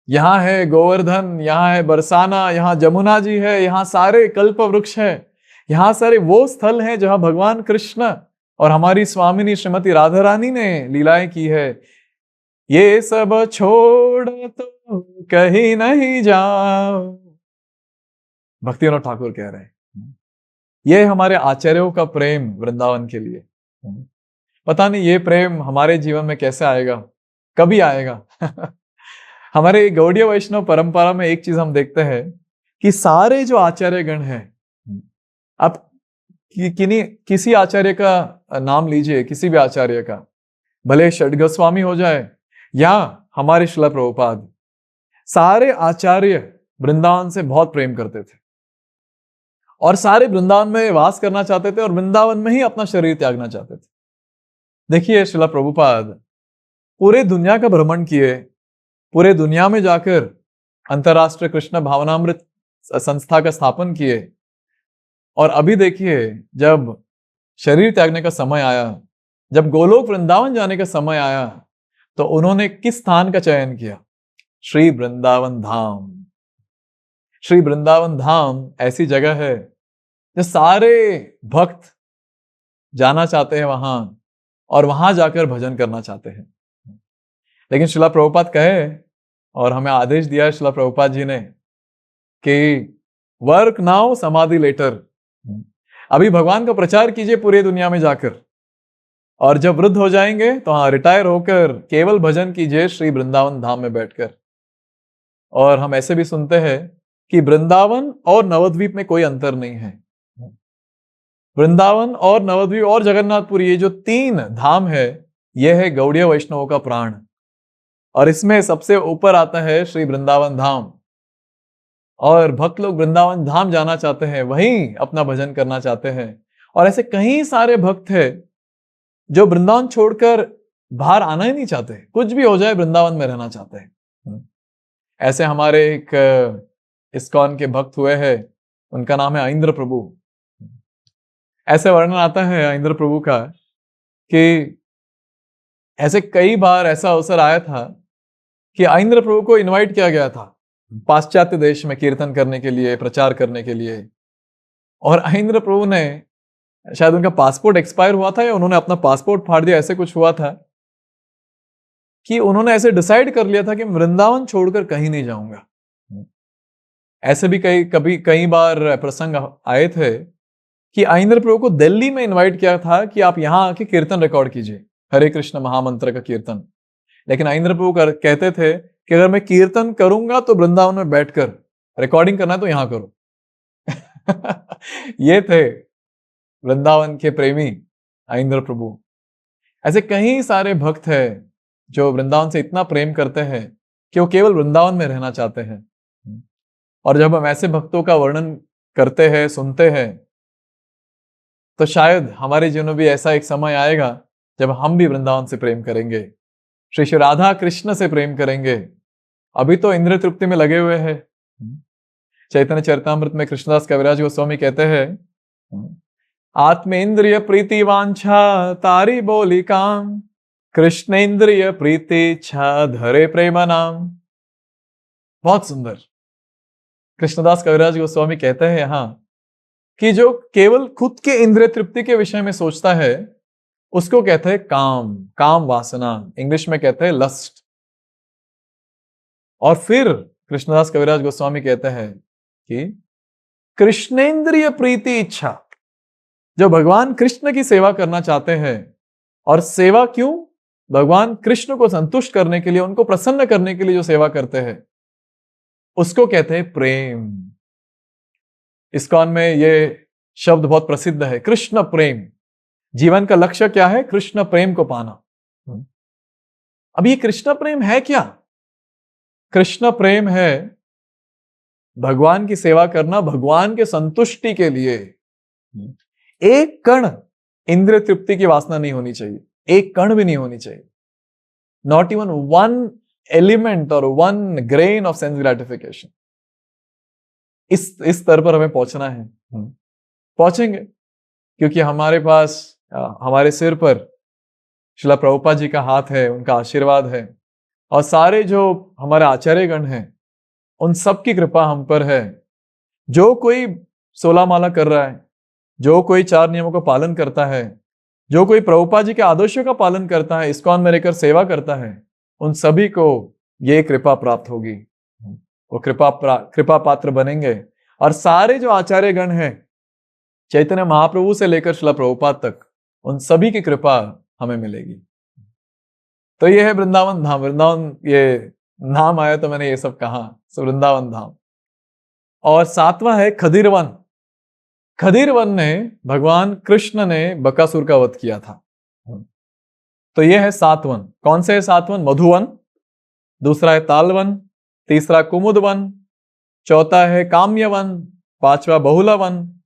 Speaker 1: यहां है गोवर्धन, यहां है बरसाना, यहां जमुना जी है, यहां सारे कल्प वृक्ष है, यहां सारे वो स्थल हैं जहां भगवान कृष्ण और हमारी स्वामिनी श्रीमती राधा रानी ने लीलाएं की है। ये सब छोड़ तो कहीं नहीं जाओ, भक्तिविनोद ठाकुर कह रहे हैं। ये हमारे आचार्यों का प्रेम वृंदावन के लिए। पता नहीं ये प्रेम हमारे जीवन में कैसे आएगा, कभी आएगा। हमारे गौड़ीय वैष्णव परंपरा में एक चीज हम देखते हैं कि सारे जो आचार्य गण हैं आप किसी आचार्य का नाम लीजिए, किसी भी आचार्य का, भले षड् गोस्वामी हो जाए या हमारे श्रील प्रभुपाद, सारे आचार्य वृंदावन से बहुत प्रेम करते थे और सारे वृंदावन में वास करना चाहते थे और वृंदावन में ही अपना शरीर त्यागना चाहते थे। देखिए श्रील प्रभुपाद पूरे दुनिया का भ्रमण किए, पूरे दुनिया में जाकर अंतरराष्ट्रीय कृष्ण भावनामृत संस्था का स्थापन किए, और अभी देखिए जब शरीर त्यागने का समय आया, जब गोलोक वृंदावन जाने का समय आया, तो उन्होंने किस स्थान का चयन किया? श्री वृंदावन धाम। श्री वृंदावन धाम ऐसी जगह है जो सारे भक्त जाना चाहते हैं वहां और वहां जाकर भजन करना चाहते हैं। लेकिन श्रील प्रभुपाद कहे और हमें आदेश दिया श्रील प्रभुपाद जी ने कि वर्क नाउ समाधि लेटर। अभी भगवान का प्रचार कीजिए पूरी दुनिया में जाकर, और जब वृद्ध हो जाएंगे तो हाँ रिटायर होकर केवल भजन कीजिए श्री वृंदावन धाम में बैठकर। और हम ऐसे भी सुनते हैं कि वृंदावन और नवद्वीप में कोई अंतर नहीं है। वृंदावन और नवद्वीप और जगन्नाथपुरी, ये जो 3 धाम है, यह है गौड़ीय वैष्णवों का प्राण, और इसमें सबसे ऊपर आता है श्री वृंदावन धाम। और भक्त लोग वृंदावन धाम जाना चाहते हैं, वहीं अपना भजन करना चाहते हैं। और ऐसे कई सारे भक्त हैं जो वृंदावन छोड़कर बाहर आना ही नहीं चाहते, कुछ भी हो जाए वृंदावन में रहना चाहते हैं। ऐसे हमारे एक इस्कॉन के भक्त हुए हैं, उनका नाम है इंद्र प्रभु। ऐसे वर्णन आता है इंद्र प्रभु का कि ऐसे कई बार ऐसा अवसर आया था कि इंद्र प्रभु को इनवाइट किया गया था पाश्चात्य देश में कीर्तन करने के लिए, प्रचार करने के लिए। और इंद्र प्रभु ने, शायद उनका पासपोर्ट एक्सपायर हुआ था या उन्होंने अपना पासपोर्ट फाड़ दिया, ऐसे कुछ हुआ था कि उन्होंने ऐसे डिसाइड कर लिया था कि वृंदावन छोड़कर कहीं नहीं जाऊंगा। ऐसे भी कई बार प्रसंग आए थे कि इंद्र प्रभु को दिल्ली में इनवाइट किया था कि आप यहां आके कीर्तन रिकॉर्ड कीजिए, हरे कृष्ण महामंत्र का कीर्तन। लेकिन इंद्र प्रभु कहते थे कि अगर मैं कीर्तन करूंगा तो वृंदावन में बैठकर, रिकॉर्डिंग करना है तो यहां करो। ये थे वृंदावन के प्रेमी इंद्र प्रभु। ऐसे कई सारे भक्त हैं जो वृंदावन से इतना प्रेम करते हैं कि वो केवल वृंदावन में रहना चाहते हैं। और जब हम ऐसे भक्तों का वर्णन करते हैं, सुनते हैं, तो शायद हमारे जीवन में भी ऐसा एक समय आएगा जब हम भी वृंदावन से प्रेम करेंगे, श्री श्री राधा कृष्ण से प्रेम करेंगे। अभी तो इंद्रिय तृप्ति में लगे हुए हैं। चैतन्य चरितामृत में कृष्णदास कविराज गोस्वामी कहते हैं, आत्मेन्द्रिय प्रीति वांछा तारी बोली काम, कृष्ण इंद्रिय प्रीति इच्छा धरे प्रेम नाम। बहुत सुंदर। कृष्णदास कविराज गोस्वामी कहते हैं यहां कि जो केवल खुद के इंद्रिय तृप्ति के विषय में सोचता है उसको कहते हैं काम, काम वासना, इंग्लिश में कहते हैं लस्ट। और फिर कृष्णदास कविराज गोस्वामी कहते हैं कि कृष्णेंद्रिय प्रीति इच्छा, जो भगवान कृष्ण की सेवा करना चाहते हैं, और सेवा क्यों? भगवान कृष्ण को संतुष्ट करने के लिए, उनको प्रसन्न करने के लिए जो सेवा करते हैं, उसको कहते हैं प्रेम। इस्कॉन में ये शब्द बहुत प्रसिद्ध है, कृष्ण प्रेम। जीवन का लक्ष्य क्या है? कृष्ण प्रेम को पाना। अब ये कृष्ण प्रेम है क्या? कृष्ण प्रेम है भगवान की सेवा करना, भगवान के संतुष्टि के लिए। एक कण इंद्रिय तृप्ति की वासना नहीं होनी चाहिए, एक कण भी नहीं होनी चाहिए। नॉट इवन वन एलिमेंट और one grain of sense gratification. इस स्तर पर हमें पहुंचना है। पहुंचेंगे क्योंकि हमारे पास, हमारे सिर पर श्रील प्रभुपाद जी का हाथ है, उनका आशीर्वाद है, और सारे जो हमारे आचार्यगण हैं उन सब की कृपा हम पर है। जो कोई 16 माला कर रहा है, जो कोई 4 नियमों का पालन करता है, जो कोई प्रभुपाद जी के आदर्शों का पालन करता है, इस्कॉन में रहकर सेवा करता है, उन सभी को ये कृपा प्राप्त होगी। वो कृपा पात्र बनेंगे। और सारे जो आचार्यगण हैं, चैतन्य महाप्रभु से लेकर श्रील प्रभुपाद तक, उन सभी की कृपा हमें मिलेगी। तो ये है वृंदावन धाम। वृंदावन ये नाम आया तो मैंने ये सब कहा, वृंदावन धाम। और 7वां है खदिरवन। खदीर वन में भगवान कृष्ण ने बकासुर का वध किया था। तो यह है 7 वन। कौन से है 7 वन? मधुवन, दूसरा है तालवन, तीसरा कुमुद वन, चौथा है काम्य वन, पांचवा बहुला वन,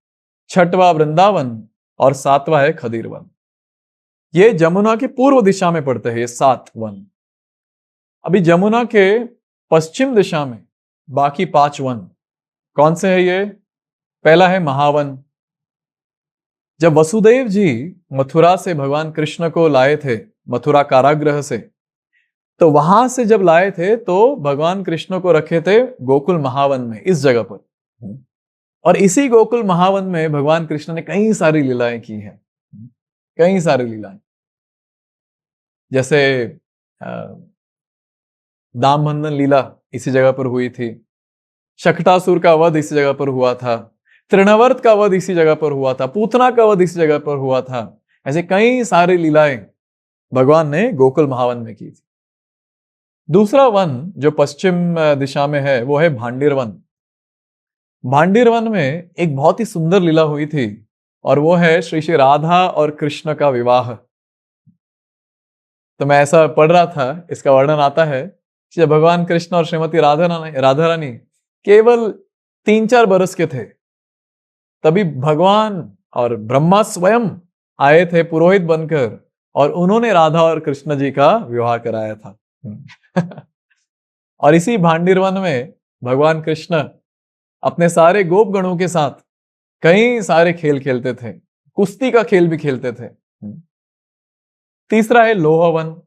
Speaker 1: छठवा वृंदावन और 7वां है खदीर वन। ये जमुना की पूर्व दिशा में पड़ते हैं ये 7 वन। अभी जमुना के पश्चिम दिशा में बाकी 5 वन कौन से है ये? पहला है महावन। जब वसुदेव जी मथुरा से भगवान कृष्ण को लाए थे, मथुरा कारागृह से, तो वहां से जब लाए थे तो भगवान कृष्ण को रखे थे गोकुल महावन में, इस जगह पर। और इसी गोकुल महावन में भगवान कृष्ण ने कई सारी लीलाएं की हैं, कई सारी लीलाएं। जैसे दाम बंधन लीला इसी जगह पर हुई थी, शकटासुर का वध इसी जगह पर हुआ था, तृणावर्त का वध इसी जगह पर हुआ था, पूतना का वध इसी जगह पर हुआ था। ऐसे कई सारी लीलाएं भगवान ने गोकुल महावन में की थी। दूसरा वन जो पश्चिम दिशा में है वो है भांडीर वन। भांडीर वन में एक बहुत ही सुंदर लीला हुई थी और वो है श्री श्री राधा और कृष्ण का विवाह। तो मैं ऐसा पढ़ रहा था, इसका वर्णन आता है कि जब भगवान कृष्ण और श्रीमती राधा रानी केवल 3-4 बरस के थे, तभी भगवान और ब्रह्मा स्वयं आए थे पुरोहित बनकर और उन्होंने राधा और कृष्ण जी का विवाह कराया था। और इसी भांडीर वन में भगवान कृष्ण अपने सारे गोपगणों के साथ कई सारे खेल खेलते थे, कुश्ती का खेल भी खेलते थे। तीसरा है लोहवन।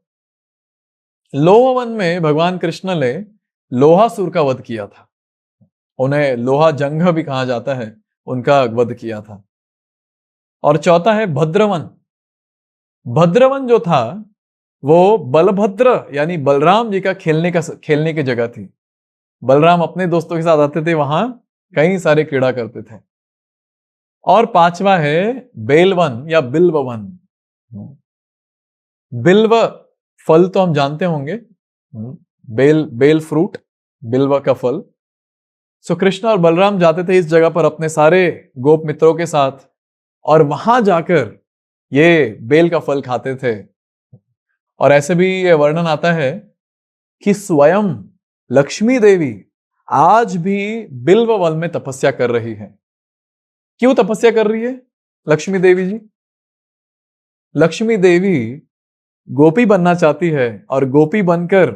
Speaker 1: लोहवन में भगवान कृष्ण ने लोहासुर का वध किया था, उन्हें लोहा जंघ भी कहा जाता है, उनका वध किया था। और चौथा है भद्रवन। भद्रवन जो था वो बलभद्र यानी बलराम जी का खेलने की जगह थी। बलराम अपने दोस्तों के साथ आते थे, वहां कई सारे क्रीड़ा करते थे। और 5वां है बेलवन या बिल्ववन। बिल्व फल तो हम जानते होंगे, बेल फ्रूट, बिल्व का फल। सो कृष्ण और बलराम जाते थे इस जगह पर अपने सारे गोप मित्रों के साथ और वहां जाकर ये बेल का फल खाते थे। और ऐसे भी ये वर्णन आता है कि स्वयं लक्ष्मी देवी आज भी बिल्व वन में तपस्या कर रही है। क्यों तपस्या कर रही है लक्ष्मी देवी जी? लक्ष्मी देवी गोपी बनना चाहती है और गोपी बनकर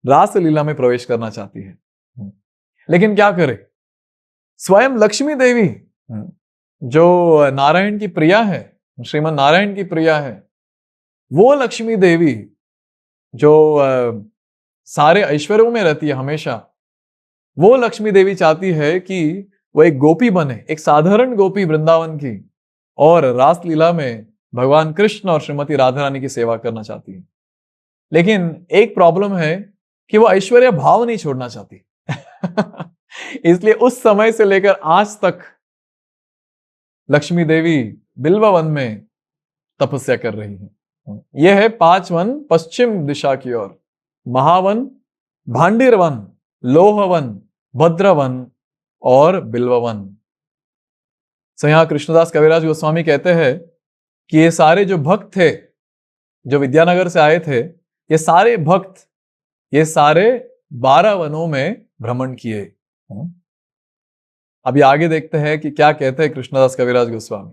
Speaker 1: रास लीला में प्रवेश करना चाहती है। लेकिन क्या करे, स्वयं लक्ष्मी देवी जो नारायण की प्रिया है, श्रीमन नारायण की प्रिया है, वो लक्ष्मी देवी जो सारे ऐश्वर्यों में रहती है हमेशा, वो लक्ष्मी देवी चाहती है कि वो एक गोपी बने, एक साधारण गोपी वृंदावन की, और रास लीला में भगवान कृष्ण और श्रीमती राधा रानी की सेवा करना चाहती है। लेकिन एक प्रॉब्लम है कि वो ऐश्वर्य भाव नहीं छोड़ना चाहती। इसलिए उस समय से लेकर आज तक लक्ष्मी देवी बिल्व वन में तपस्या कर रही है। यह है 5 वन पश्चिम दिशा की ओर, महावन, भांडीर वन, लोहवन, भद्रवन और बिल्ववन। सो यहां कृष्णदास कविराज गोस्वामी कहते हैं कि ये सारे जो भक्त थे जो विद्यानगर से आए थे, ये सारे भक्त ये सारे 12 वनों में भ्रमण किए। अभी आगे देखते हैं कि क्या कहते हैं कृष्णदास कविराज गोस्वामी।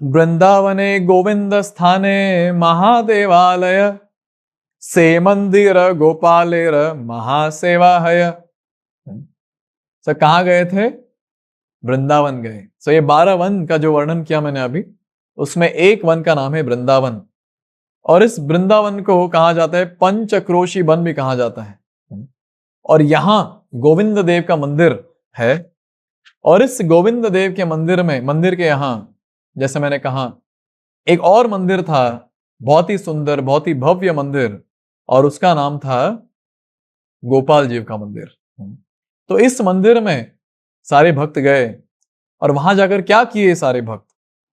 Speaker 1: वृंदावने गोविंद स्थाने महादेवालय से मंदिर गोपालेर महासेवा है। सो कहां गए थे? वृंदावन गए। सो ये 12 वन का जो वर्णन किया मैंने अभी, उसमें एक वन का नाम है वृंदावन, और इस वृंदावन को कहा जाता है पंचक्रोशी वन भी कहा जाता है। और यहां गोविंद देव का मंदिर है, और इस गोविंद देव के मंदिर के यहां, जैसे मैंने कहा, एक और मंदिर था, बहुत ही सुंदर, बहुत ही भव्य मंदिर, और उसका नाम था गोपाल जीव का मंदिर। तो इस मंदिर में सारे भक्त गए और वहां जाकर क्या किए सारे भक्त?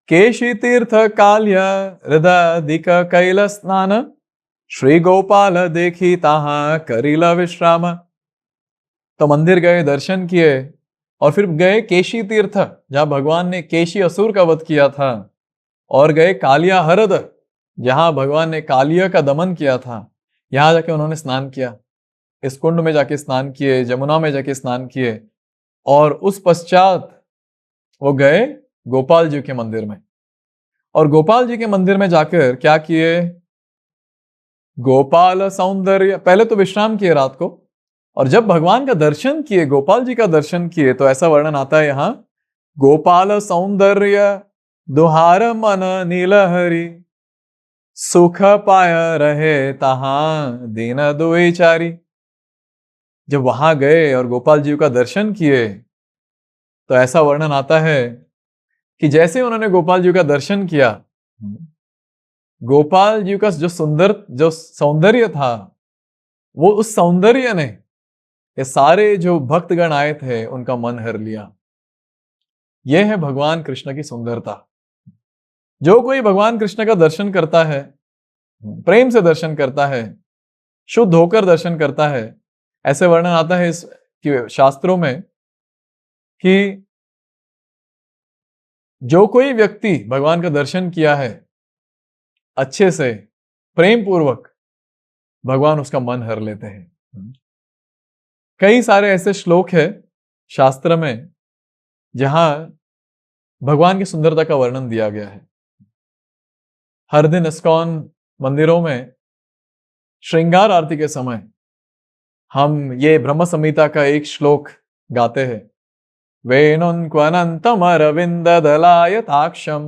Speaker 1: केशी तीर्थ काल्य हृदय कैल स्नान, श्री गोपाल देखी ताहा करिल विश्राम। तो मंदिर गए, दर्शन किए, और फिर गए केशी तीर्थ, जहां भगवान ने केशी असुर का वध किया था, और गए कालिया हरद, जहां भगवान ने कालिया का दमन किया था। यहां जाके उन्होंने स्नान किया, इस कुंड में जाके स्नान किए, जमुना में जाके स्नान किए, और उस पश्चात वो गए गोपाल जी के मंदिर में। और गोपाल जी के मंदिर में जाकर क्या किए? गोपाल सौंदर्य, पहले तो विश्राम किए रात को, और जब भगवान का दर्शन किए, गोपाल जी का दर्शन किए, तो ऐसा वर्णन आता है यहां, गोपाल सौंदर्य दुहार मन नीलहरि, सुख पाय रहे तहां दीन दुईचारी। जब वहां गए और गोपाल जी का दर्शन किए, तो ऐसा वर्णन आता है कि जैसे उन्होंने गोपाल जी का दर्शन किया, गोपाल जी का जो सौंदर्य था, वो उस सौंदर्य ने ये सारे जो भक्तगण आए थे उनका मन हर लिया। यह है भगवान कृष्ण की सुंदरता। जो कोई भगवान कृष्ण का दर्शन करता है, प्रेम से दर्शन करता है, शुद्ध होकर दर्शन करता है, ऐसे वर्णन आता है इस शास्त्रों में कि जो कोई व्यक्ति भगवान का दर्शन किया है अच्छे से, प्रेम पूर्वक, भगवान उसका मन हर लेते हैं। कई सारे ऐसे श्लोक है शास्त्र में जहां भगवान की सुंदरता का वर्णन दिया गया है। हर दिन इस्कॉन मंदिरों में श्रृंगार आरती के समय हम ये ब्रह्म संहिता का एक श्लोक गाते हैं, वेणुन्क्वनन्तम अरविंद दलायताक्षम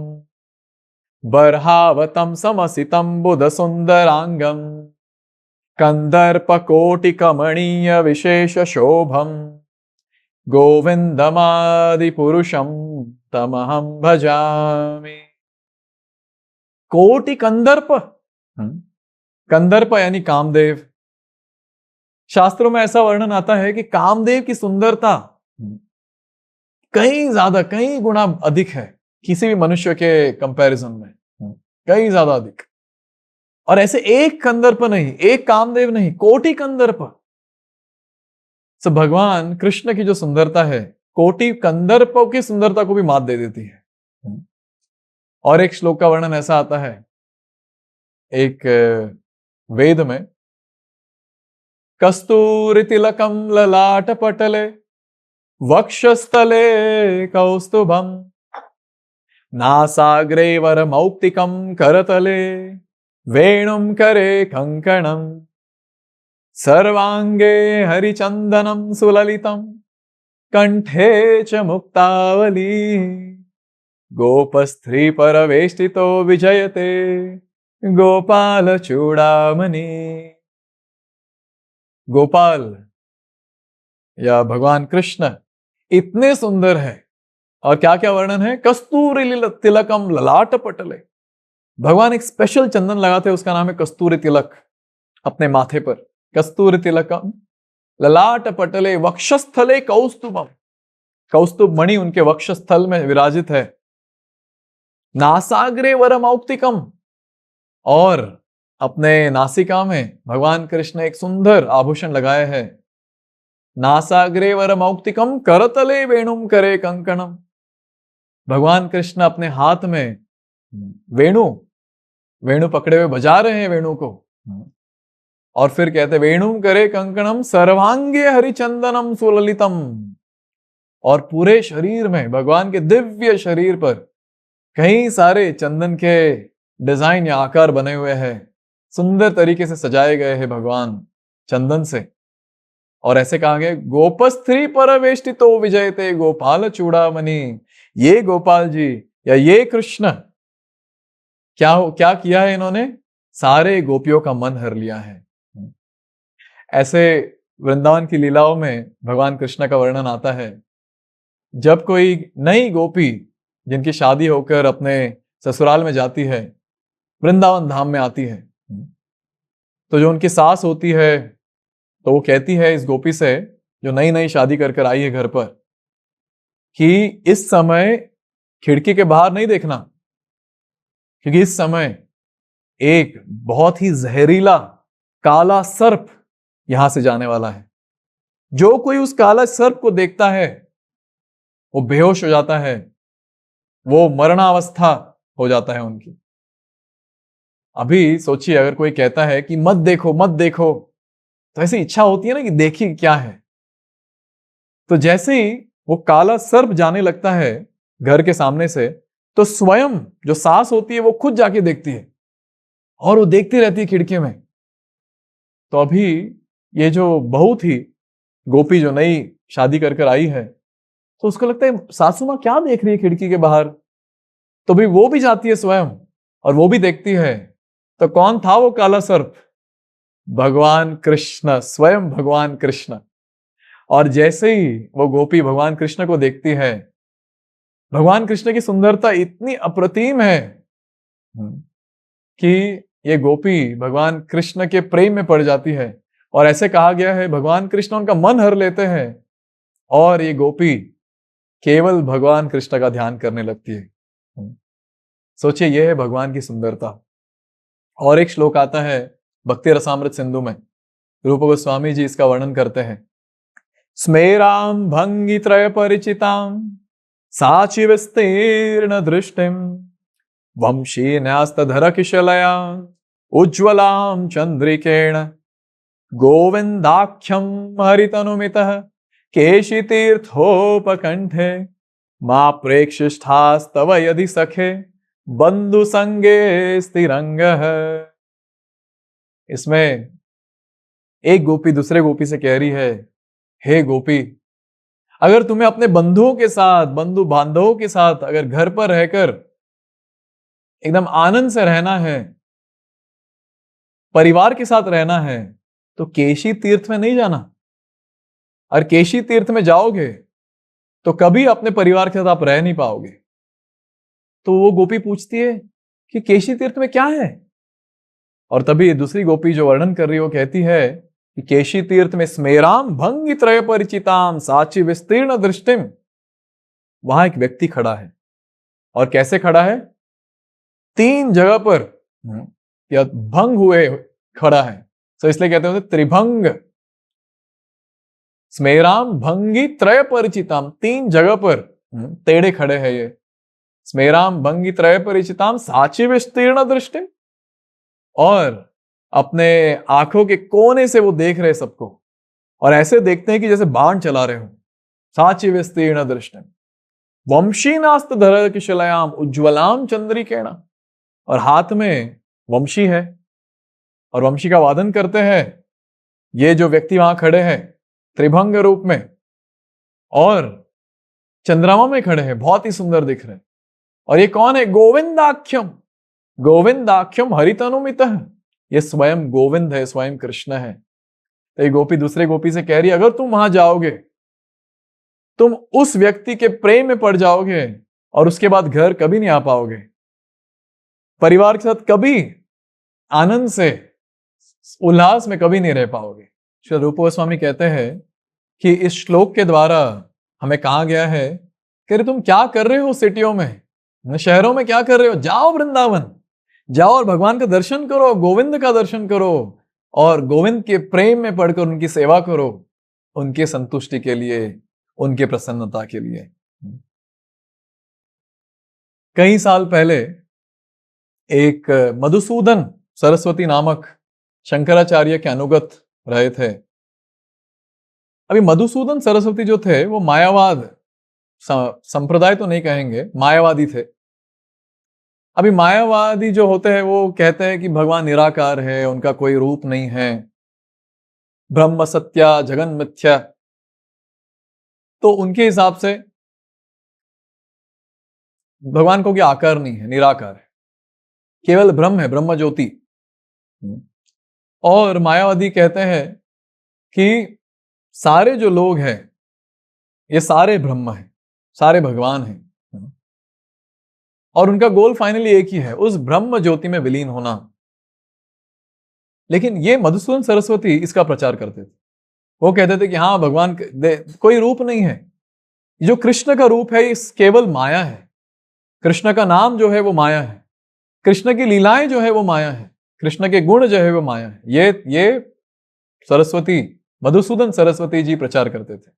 Speaker 1: बर्हावतम समसितम बुध सुंदरांगम कंदर्प कोटि कमणीय विशेष शोभम गोविंदमादि पुरुषम तमहम भजामि। कोटि कंदर्प, कंदर्प यानी कामदेव। शास्त्रों में ऐसा वर्णन आता है कि कामदेव की सुंदरता कई ज्यादा, कई गुना अधिक है किसी भी मनुष्य के कंपैरिजन में, कई ज्यादा अधिक। और ऐसे एक कंदर्प नहीं, एक कामदेव नहीं, कोटि कंदर्प। तो भगवान कृष्ण की जो सुंदरता है, कोटि कंदर्पों की सुंदरता को भी मात दे देती है। और एक श्लोक का वर्णन ऐसा आता है एक वेद में, कस्तूरि तिलकम ललाट पटले वक्षस्थले कौस्तुभम नासाग्रे वरमौक्तिकम करतले वेणुम करे कंकणम सर्वांगे हरिचंदनम सुललितम कंठे च मुक्तावली गोपस्त्री परवेष्टितो विजयते गोपाल चूड़ामणि। गोपाल या भगवान कृष्ण इतने सुंदर है। और क्या क्या वर्णन है? कस्तूरी तिलकम ललाट पटले, भगवान एक स्पेशल चंदन लगाते हैं, उसका नाम है कस्तूरी तिलक, अपने माथे पर। कस्तूरी तिलकम ललाट पटले वक्षस्थले कौस्तुभम, कौस्तुभ मणि उनके वक्षस्थल में विराजित है। नासाग्रे वरमौक्तिकम, और अपने नासिका में भगवान कृष्ण एक सुंदर आभूषण लगाए है। नासाग्रे वरमौक्तिकम करतले वेणुम करे कंकणम, भगवान कृष्ण अपने हाथ में वेणु पकड़े हुए बजा रहे हैं वेणु को। और फिर कहते वेणुम करे कंकणम सर्वांगे हरिचंदनम सुललितम, और पूरे शरीर में, भगवान के दिव्य शरीर पर कई सारे चंदन के डिजाइन या आकार बने हुए हैं, सुंदर तरीके से सजाए गए हैं भगवान चंदन से। और ऐसे कहा गया गोपस्त्री परवेष्टितो विजयते गोपाल चूड़ामणि, ये गोपाल जी या ये कृष्ण क्या किया है इन्होंने? सारे गोपियों का मन हर लिया है। ऐसे वृंदावन की लीलाओं में भगवान कृष्ण का वर्णन आता है, जब कोई नई गोपी जिनकी शादी होकर अपने ससुराल में जाती है, वृंदावन धाम में आती है, तो जो उनकी सास होती है, तो वो कहती है इस गोपी से जो नई नई शादी कर आई है घर पर, कि इस समय खिड़की के बाहर नहीं देखना, क्योंकि इस समय एक बहुत ही जहरीला काला सर्प यहां से जाने वाला है। जो कोई उस काला सर्प को देखता है वो बेहोश हो जाता है, वो मरणावस्था हो जाता है उनकी। अभी सोचिए अगर कोई कहता है कि मत देखो मत देखो, तो ऐसी इच्छा होती है ना कि देखिए क्या है। तो जैसे ही वो काला सर्प जाने लगता है घर के सामने से, तो स्वयं जो सास होती है वो खुद जाके देखती है और वो देखती रहती है खिड़की में। तो अभी ये जो बहू थी, गोपी जो नई शादी कर कर आई है, तो उसको लगता है सासू माँ क्या देख रही है खिड़की के बाहर। तो भी वो भी जाती है स्वयं और वो भी देखती है। तो कौन था वो काला सर्प? भगवान कृष्ण, स्वयं भगवान कृष्ण। और जैसे ही वो गोपी भगवान कृष्ण को देखती है, भगवान कृष्ण की सुंदरता इतनी अप्रतिम है कि ये गोपी भगवान कृष्ण के प्रेम में पड़ जाती है। और ऐसे कहा गया है भगवान कृष्ण उनका मन हर लेते हैं और ये गोपी केवल भगवान कृष्ण का ध्यान करने लगती है। सोचिए, यह है भगवान की सुंदरता। और एक श्लोक आता है भक्ति रसामृत सिंधु में, रूप गोस्वामी जी इसका वर्णन करते हैं। स्मेराम भंगी त्रय परिचिताम साची विस्तीर्ण दृष्टिम वंशी न्यास्तधर किशलया उज्ज्वलाम चंद्रिकेण गोविंदाख्यम हरितनुमितः केशी तीर्थोपकंठे मा प्रेक्षिष्ठास्तव यदि सखे बंधु संगे स्थिरंग है। इसमें एक गोपी दूसरे गोपी से कह रही है, हे गोपी, अगर तुम्हें अपने बंधुओं के साथ, बंधु बांधवों के साथ अगर घर पर रहकर एकदम आनंद से रहना है, परिवार के साथ रहना है, तो केशी तीर्थ में नहीं जाना। और केशी तीर्थ में जाओगे तो कभी अपने परिवार के साथ आप रह नहीं पाओगे। तो वो गोपी पूछती है कि केशी तीर्थ में क्या है? और तभी दूसरी गोपी जो वर्णन कर रही है वो कहती है कि केशी तीर्थ में स्मेराम भंगी त्रय परिचिताम साची विस्तीर्ण दृष्टिम, वहां एक व्यक्ति खड़ा है। और कैसे खड़ा है? 3 जगह पर या भंग हुए खड़ा है। तो इसलिए कहते हैं त्रिभंग। स्मेराम भंगी त्रय परिचिताम, 3 जगह पर तेड़े खड़े हैं ये। स्मेराम भंगी त्रय परिचिताम साची विस्तीर्ण दृष्टि, और अपने आंखों के कोने से वो देख रहे सबको, और ऐसे देखते हैं कि जैसे बाण चला रहे हो। साची विस्तीर्ण दृष्टि वंशी नास्त धर किशलयाम उज्ज्वलाम चंद्रिकेण, और हाथ में वंशी है और वंशी का वादन करते हैं ये जो व्यक्ति वहां खड़े हैं त्रिभंग रूप में, और चंद्रमा में खड़े हैं, बहुत ही सुंदर दिख रहे हैं। और ये कौन है? गोविंदाख्यम, गोविंदाख्यम हरितनुमितः, ये स्वयं गोविंद है, स्वयं कृष्ण है। तो ये गोपी दूसरे गोपी से कह रही है, अगर तुम वहां जाओगे तुम उस व्यक्ति के प्रेम में पड़ जाओगे और उसके बाद घर कभी नहीं आ पाओगे, परिवार के साथ कभी आनंद से उल्लास में कभी नहीं रह पाओगे। श्री रूप गोस्वामी कहते हैं कि इस श्लोक के द्वारा हमें कहा गया है कि अरे तुम क्या कर रहे हो सिटियों में, शहरों में क्या कर रहे हो? जाओ वृंदावन, जाओ और भगवान का दर्शन करो, गोविंद का दर्शन करो, और गोविंद के प्रेम में पढ़कर उनकी सेवा करो, उनके संतुष्टि के लिए, उनके प्रसन्नता के लिए। कई साल पहले एक मधुसूदन सरस्वती नामक शंकराचार्य के अनुगत रहे थे। अभी मधुसूदन सरस्वती जो थे वो मायावाद संप्रदाय तो नहीं कहेंगे, मायावादी थे। अभी मायावादी जो होते हैं वो कहते हैं कि भगवान निराकार है, उनका कोई रूप नहीं है, ब्रह्म सत्या जगन मिथ्या। तो उनके हिसाब से भगवान को कोई आकार नहीं है, निराकार है, केवल ब्रह्म है, ब्रह्म ज्योति। और मायावादी कहते हैं कि सारे जो लोग हैं ये सारे ब्रह्म हैं, सारे भगवान हैं, और उनका गोल फाइनली एक ही है, उस ब्रह्म ज्योति में विलीन होना। लेकिन ये मधुसूदन सरस्वती इसका प्रचार करते थे। वो कहते थे कि हाँ, भगवान कोई रूप नहीं है, जो कृष्ण का रूप है इस केवल माया है, कृष्ण का नाम जो है वो माया है, कृष्ण की लीलाएं जो है वो माया है, कृष्ण के गुण जो है वो माया है। ये सरस्वती, मधुसूदन सरस्वती जी प्रचार करते थे।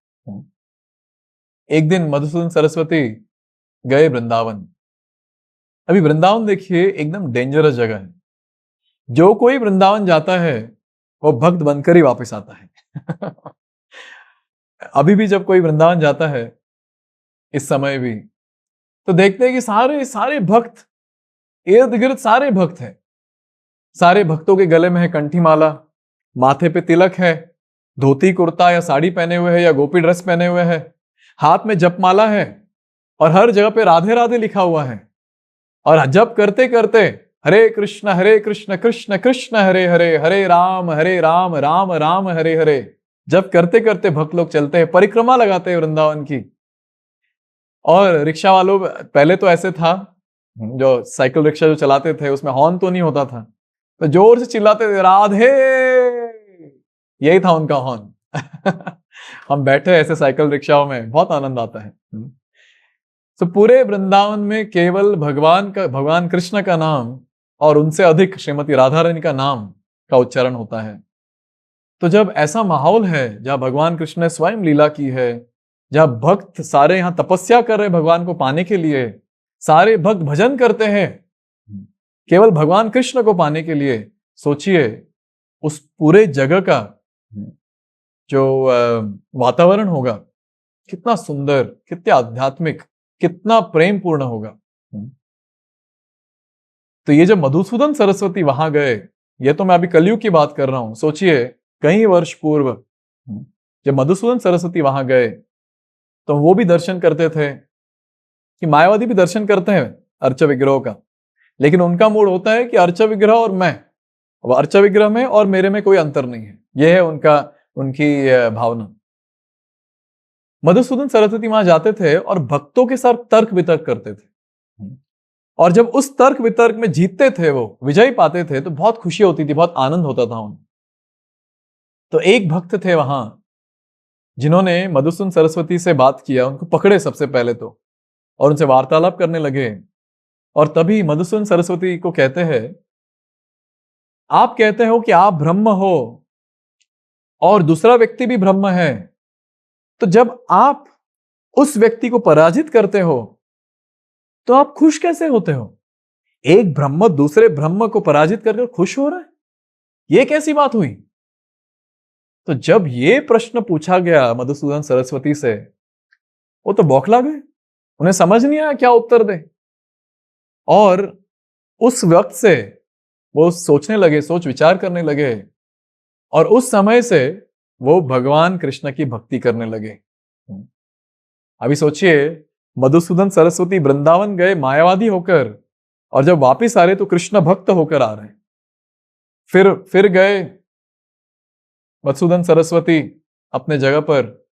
Speaker 1: एक दिन मधुसूदन सरस्वती गए वृंदावन। अभी वृंदावन देखिए एकदम डेंजरस जगह है। जो कोई वृंदावन जाता है वो भक्त बनकर ही वापस आता है। अभी भी जब कोई वृंदावन जाता है, इस समय भी, तो देखते हैं कि सारे सारे भक्त, इर्द गिर्द सारे भक्त हैं। सारे भक्तों के गले में है कंठी माला, माथे पे तिलक है, धोती कुर्ता या साड़ी पहने हुए है या गोपी ड्रेस पहने हुए है, हाथ में जपमाला है और हर जगह पे राधे राधे लिखा हुआ है। और जप करते करते हरे कृष्ण कृष्ण कृष्ण हरे हरे, हरे राम राम राम हरे हरे, जब करते करते भक्त लोग चलते हैं, परिक्रमा लगाते हैं वृंदावन की। और रिक्शा वालों, पहले तो ऐसे था, जो साइकिल रिक्शा जो चलाते थे उसमें हॉर्न तो नहीं होता था, तो जोर से चिल्लाते थे राधे, यही था उनका हॉर्न। हम बैठे ऐसे साइकिल रिक्शाओं में, बहुत आनंद आता है। तो पूरे वृंदावन में केवल भगवान कृष्ण का नाम और उनसे अधिक श्रीमती राधा रानी का नाम का उच्चारण होता है। तो जब ऐसा माहौल है जहां भगवान कृष्ण ने स्वयं लीला की है, जहां भक्त सारे यहां तपस्या कर रहे भगवान को पाने के लिए, सारे भक्त भजन करते हैं केवल भगवान कृष्ण को पाने के लिए, सोचिए उस पूरे जगह का जो वातावरण होगा कितना सुंदर, कितना आध्यात्मिक, कितना प्रेम पूर्ण होगा। तो ये जब मधुसूदन सरस्वती वहां गए, ये तो मैं अभी कलयुग की बात कर रहा हूं, सोचिए कई वर्ष पूर्व जब मधुसूदन सरस्वती वहां गए तो वो भी दर्शन करते थे, कि मायावादी भी दर्शन करते हैं अर्च विग्रह का, लेकिन उनका मूड होता है कि अर्च विग्रह और मैं, अर्च विग्रह में और मेरे में कोई अंतर नहीं है, यह है उनकी भावना। मधुसूदन सरस्वती वहां जाते थे और भक्तों के साथ तर्क वितर्क करते थे, और जब उस तर्क वितर्क में जीतते थे, वो विजय पाते थे, तो बहुत खुशी होती थी, बहुत आनंद होता था उन्हें। तो एक भक्त थे वहां जिन्होंने मधुसूदन सरस्वती से बात किया, उनको पकड़े सबसे पहले तो, और उनसे वार्तालाप करने लगे। और तभी मधुसूदन सरस्वती को कहते हैं, आप कहते हो कि आप ब्रह्म हो और दूसरा व्यक्ति भी ब्रह्म है, तो जब आप उस व्यक्ति को पराजित करते हो तो आप खुश कैसे होते हो? एक ब्रह्म दूसरे ब्रह्म को पराजित करके खुश हो रहा है, यह कैसी बात हुई? तो जब ये प्रश्न पूछा गया मधुसूदन सरस्वती से, वो तो बौखला गए, उन्हें समझ नहीं आया क्या उत्तर दे। और उस वक्त से वो सोचने लगे, सोच विचार करने लगे, और उस समय से वो भगवान कृष्ण की भक्ति करने लगे। अभी सोचिए, मधुसूदन सरस्वती वृंदावन गए मायावादी होकर, और जब वापिस आ रहे तो कृष्ण भक्त होकर आ रहे। फिर गए मधुसूदन सरस्वती अपने जगह पर,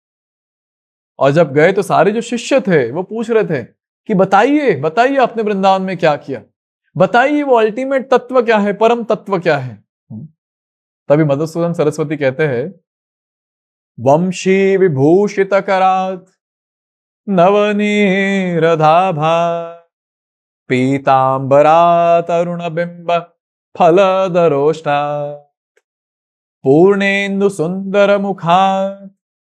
Speaker 1: और जब गए तो सारे जो शिष्य थे वो पूछ रहे थे कि बताइए बताइए आपने वृंदावन में क्या किया, बताइए वो अल्टीमेट तत्व क्या है, परम तत्व क्या है। तभी मधुसूदन सरस्वती कहते हैं, वंशी विभूषित करात नवनीरधाभा पीतांबरा तरुण बिंब फलदरोष्टा पूर्णेन्दु सुंदर मुखा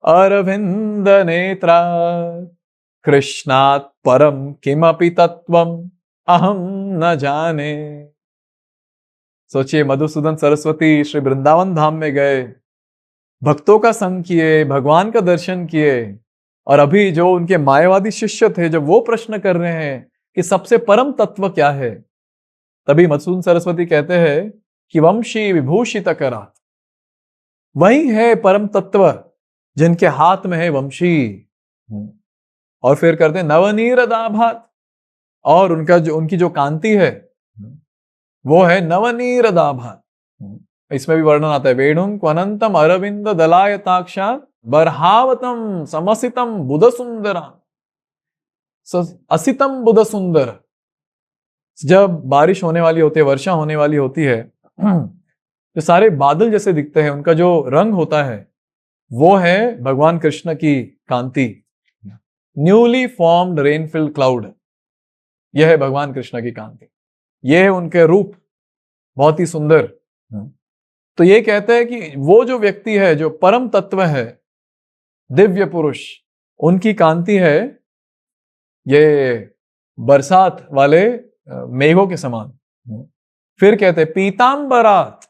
Speaker 1: अरविंद नेत्रा कृष्णात् परम किमपि तत्वम अहम न जाने। सोचिए, मधुसूदन सरस्वती श्री वृंदावन धाम में गए, भक्तों का संग किए, भगवान का दर्शन किए, और अभी जो उनके मायावादी शिष्य थे जब वो प्रश्न कर रहे हैं कि सबसे परम तत्व क्या है, तभी मधुसूदन सरस्वती कहते हैं कि वंशी विभूषित करात, वही है परम तत्व जिनके हाथ में है वंशी। और फिर करते हैं नवनीरदाभात, और उनकी जो कांति है वो है नवनीरदाभात। इसमें भी वर्णन आता है, वेणुं क्वनंतम अरविंद दलायताक्षा बरहावतम समसितम बुध सुंदरा, असितम बुध सुंदर। जब बारिश होने वाली होती है, वर्षा होने वाली होती है, तो सारे बादल जैसे दिखते हैं, उनका जो रंग होता है वो है भगवान कृष्ण की कांति, न्यूली फॉर्म्ड रेनफिल्ड क्लाउड, यह है भगवान कृष्ण की कांति, यह है उनके रूप, बहुत ही सुंदर। तो ये कहते हैं कि वो जो व्यक्ति है, जो परम तत्व है, दिव्य पुरुष, उनकी कांति है ये बरसात वाले मेघों के समान। फिर कहते हैं पीतांबरात,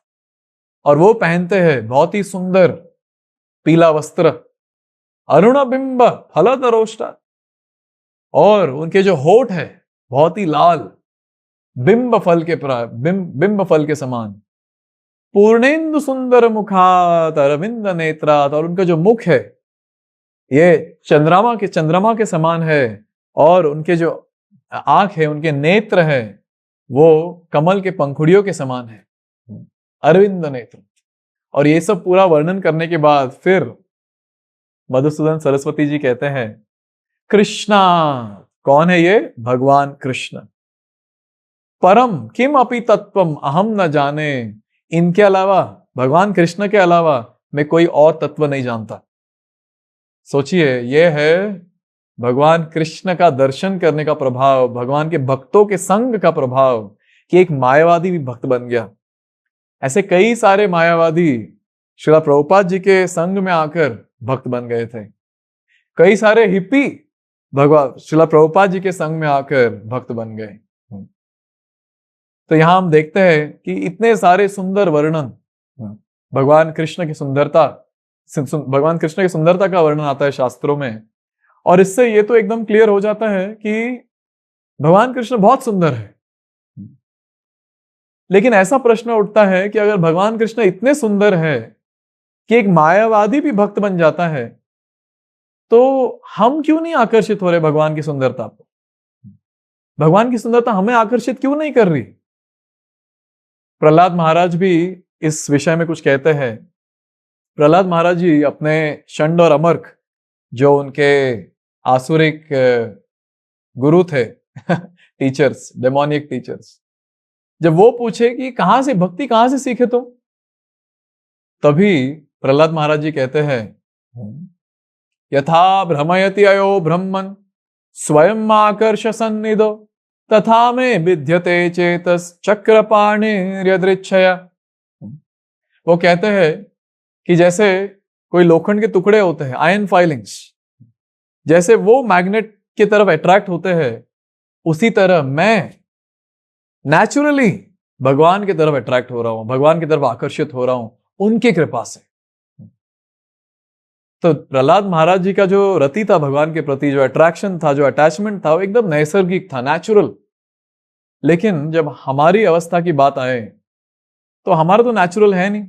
Speaker 1: और वो पहनते हैं बहुत ही सुंदर पीला वस्त्र। अरुणबिंब फलदरोष्टा, और उनके जो होठ है बहुत ही लाल, बिंब फल के समान। पूर्णेन्दु सुंदर मुखात अरविंद नेत्रात, और उनका जो मुख है ये चंद्रमा के समान है, और उनके जो आंख है, उनके नेत्र है, वो कमल के पंखुड़ियों के समान है, अरविंद नेत्र। और ये सब पूरा वर्णन करने के बाद फिर मधुसूदन सरस्वती जी कहते हैं कृष्णा, कौन है ये? भगवान कृष्ण। परम किम अपि तत्वम अहम न जाने, इनके अलावा, भगवान कृष्ण के अलावा मैं कोई और तत्व नहीं जानता। सोचिए, ये है भगवान कृष्ण का दर्शन करने का प्रभाव, भगवान के भक्तों के संग का प्रभाव, कि एक मायावादी भी भक्त बन गया। ऐसे कई सारे मायावादी श्रील प्रभुपाद जी के संग में आकर भक्त बन गए थे। कई सारे हिप्पी भगवान श्रील प्रभुपाद जी के संग में आकर भक्त बन गए। तो यहां हम देखते हैं कि इतने सारे सुंदर वर्णन भगवान कृष्ण की सुंदरता, भगवान कृष्ण की सुंदरता का वर्णन आता है शास्त्रों में। और इससे ये तो एकदम क्लियर हो जाता है कि भगवान कृष्ण बहुत सुंदर है। लेकिन ऐसा प्रश्न उठता है कि अगर भगवान कृष्ण इतने सुंदर है कि एक मायावादी भी भक्त बन जाता है, तो हम क्यों नहीं आकर्षित हो रहे भगवान की सुंदरता पर? भगवान की सुंदरता हमें आकर्षित क्यों नहीं कर रही? प्रहलाद महाराज भी इस विषय में कुछ कहते हैं। प्रहलाद महाराज जी अपने षंड और अमर्क, जो उनके आसुरिक गुरु थे टीचर्स, डेमोनिक टीचर्स, जब वो पूछे कि भक्ति कहां से सीखे तुम, तभी प्रहलाद महाराज जी कहते हैं यथा भ्रमयति अयो ब्रह्मन् स्वयं आकर्ष सन्निधो तथा में विद्यते चेतस चक्रपाणिर्यदृच्छया। वो कहते हैं कि जैसे कोई लोखंड के टुकड़े होते हैं, आयरन फाइलिंग्स, जैसे वो मैग्नेट की तरफ अट्रैक्ट होते हैं, उसी तरह मैं नेचुरली भगवान की तरफ अट्रैक्ट हो रहा हूं, भगवान की तरफ आकर्षित हो रहा हूं उनकी कृपा से। तो प्रहलाद महाराज जी का जो रति था भगवान के प्रति, जो अट्रैक्शन था, जो अटैचमेंट था, वो एकदम नैसर्गिक था, नेचुरल। लेकिन जब हमारी अवस्था की बात आए तो हमारा तो नेचुरल है नहीं।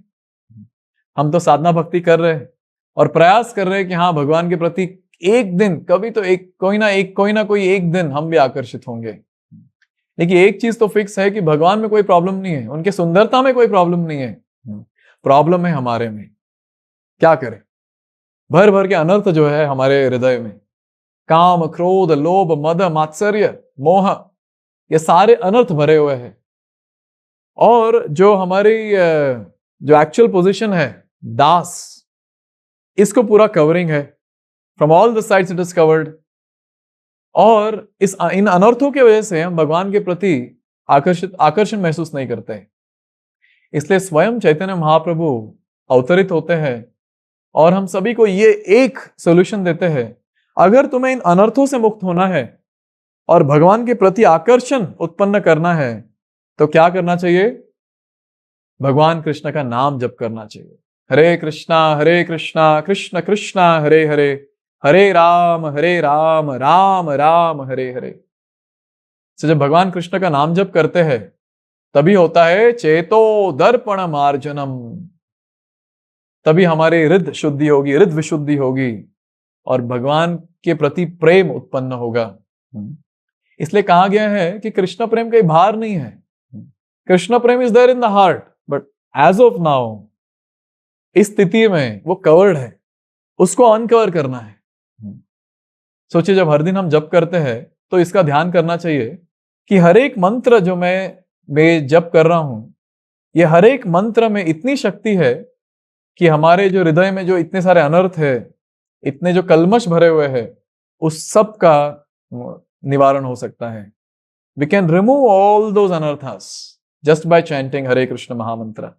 Speaker 1: हम तो साधना भक्ति कर रहे हैं और प्रयास कर रहे हैं कि हाँ, भगवान के प्रति एक दिन, कभी तो कोई ना कोई एक दिन हम भी आकर्षित होंगे। लेकिन एक चीज तो फिक्स है कि भगवान में कोई प्रॉब्लम नहीं है, उनके सुंदरता में कोई प्रॉब्लम नहीं है, प्रॉब्लम है हमारे में। क्या करें? भर भर के अनर्थ जो है हमारे हृदय में, काम, क्रोध, लोभ, मद, मात्सर्य, मोह, ये सारे अनर्थ भरे हुए हैं। और जो हमारी जो एक्चुअल पोजीशन है दास, इसको पूरा कवरिंग है, from all the sides it is covered. और इन अनर्थों की वजह से हम भगवान के प्रति आकर्षण महसूस नहीं करते। इसलिए स्वयं चैतन्य महाप्रभु अवतरित होते हैं और हम सभी को ये एक सोल्यूशन देते हैं, अगर तुम्हें इन अनर्थों से मुक्त होना है और भगवान के प्रति आकर्षण उत्पन्न करना है, तो क्या करना चाहिए? भगवान कृष्ण का नाम जप करना चाहिए। हरे कृष्णा कृष्ण कृष्णा हरे हरे, हरे राम राम राम हरे हरे। तो जब भगवान कृष्ण का नाम जप करते हैं तभी होता है चेतो दर्पण मार्जनम, तभी हमारी हृदय शुद्धि होगी, हृदय विशुद्धि होगी और भगवान के प्रति प्रेम उत्पन्न होगा। इसलिए कहा गया है कि कृष्ण प्रेम कहीं बाहर नहीं है, Krishna prema is there in the heart, but as of now इस स्थिति में वो कवर्ड है, उसको अनकवर करना है। सोचिए, जब हर दिन हम जप करते हैं तो इसका ध्यान करना चाहिए कि हर एक मंत्र जो मैं जप कर रहा हूं, ये हर एक मंत्र में इतनी शक्ति है कि हमारे जो हृदय में जो इतने सारे अनर्थ है, इतने जो कलमश भरे हुए हैं, उस सब का निवारण हो सकता है। We can remove all those anarthas just by chanting Hare Krishna mahamantra.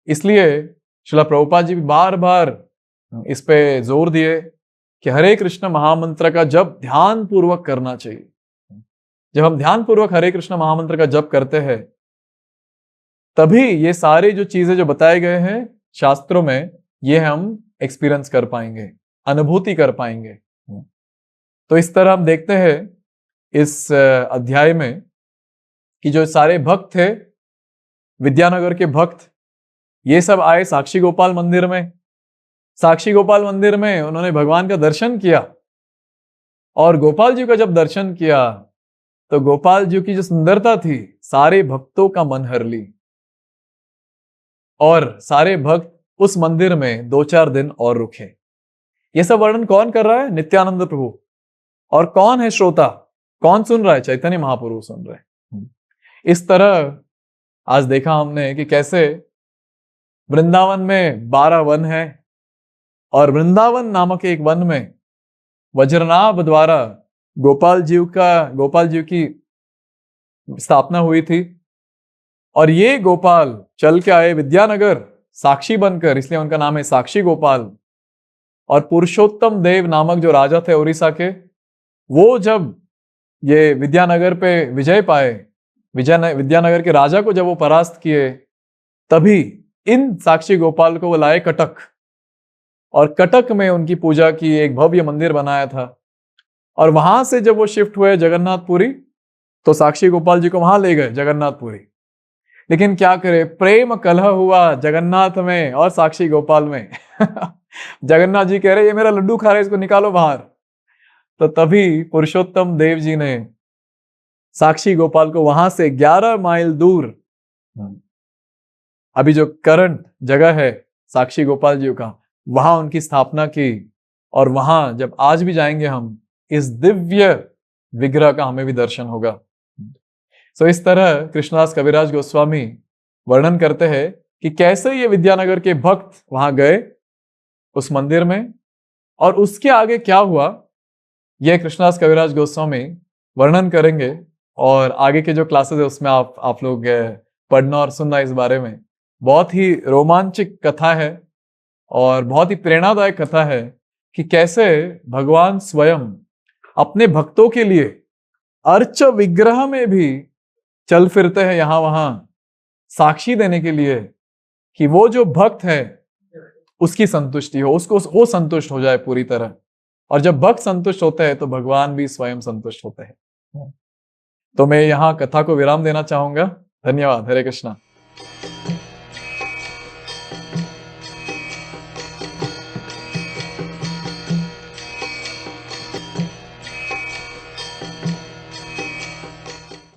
Speaker 1: इसलिए श्रील प्रभुपाद जी भी बार बार इस पे जोर दिए कि हरे कृष्ण महामंत्र का जप ध्यान पूर्वक करना चाहिए। जब हम ध्यान पूर्वक हरे कृष्ण महामंत्र का जप करते हैं, तभी ये सारी जो चीजें जो बताए गए हैं शास्त्रों में, ये हम एक्सपीरियंस कर पाएंगे, अनुभूति कर पाएंगे। तो इस तरह हम देखते हैं इस अध्याय में कि जो सारे भक्त थे, विद्यानगर के भक्त, ये सब आए साक्षी गोपाल मंदिर में। साक्षी गोपाल मंदिर में उन्होंने भगवान का दर्शन किया, और गोपाल जी का जब दर्शन किया तो गोपाल जी की जो सुंदरता थी सारे भक्तों का मन हर ली, और सारे भक्त उस मंदिर में 2-4 दिन और रुके। ये सब वर्णन कौन कर रहा है? नित्यानंद प्रभु। और कौन है श्रोता? कौन सुन रहा है? चैतन्य महाप्रभु सुन रहे हैं। इस तरह आज देखा हमने कि कैसे वृंदावन में 12 वन है, और वृंदावन नामक एक वन में वज्रनाभ द्वारा गोपाल जी की स्थापना हुई थी। और ये गोपाल चल के आए विद्यानगर साक्षी बनकर, इसलिए उनका नाम है साक्षी गोपाल। और पुरुषोत्तम देव नामक जो राजा थे उड़ीसा के, वो जब ये विद्यानगर पे विजय पाए, विद्यानगर के राजा को जब वो परास्त किए, तभी इन साक्षी गोपाल को वो लाए कटक, और कटक में उनकी पूजा की, एक भव्य मंदिर बनाया था। और वहां से जब वो शिफ्ट हुए जगन्नाथपुरी, तो साक्षी गोपाल जी को वहां ले गए जगन्नाथपुरी। लेकिन क्या करे, प्रेम कलह हुआ जगन्नाथ में और साक्षी गोपाल में। जगन्नाथ जी कह रहे ये मेरा लड्डू खा रहे, इसको निकालो बाहर। तो तभी पुरुषोत्तम देव जी ने साक्षी गोपाल को वहां से 11 माइल दूर, अभी जो करंट जगह है साक्षी गोपाल जी का, वहां उनकी स्थापना की। और वहां जब आज भी जाएंगे हम, इस दिव्य विग्रह का हमें भी दर्शन होगा। सो इस तरह कृष्णदास कविराज गोस्वामी वर्णन करते हैं कि कैसे ये विद्यानगर के भक्त वहां गए उस मंदिर में, और उसके आगे क्या हुआ, यह कृष्णदास कविराज गोस्वामी वर्णन करेंगे। और आगे के जो क्लासेस है उसमें आप लोग पढ़ना और सुनना इस बारे में। बहुत ही रोमांचक कथा है और बहुत ही प्रेरणादायक कथा है कि कैसे भगवान स्वयं अपने भक्तों के लिए अर्च विग्रह में भी चल फिरते हैं, यहां वहां साक्षी देने के लिए कि वो जो भक्त है उसकी संतुष्टि हो, उसको वो संतुष्ट हो जाए पूरी तरह। और जब भक्त संतुष्ट होते हैं तो भगवान भी स्वयं संतुष्ट होते हैं। तो मैं यहाँ कथा को विराम देना चाहूंगा। धन्यवाद। हरे कृष्णा।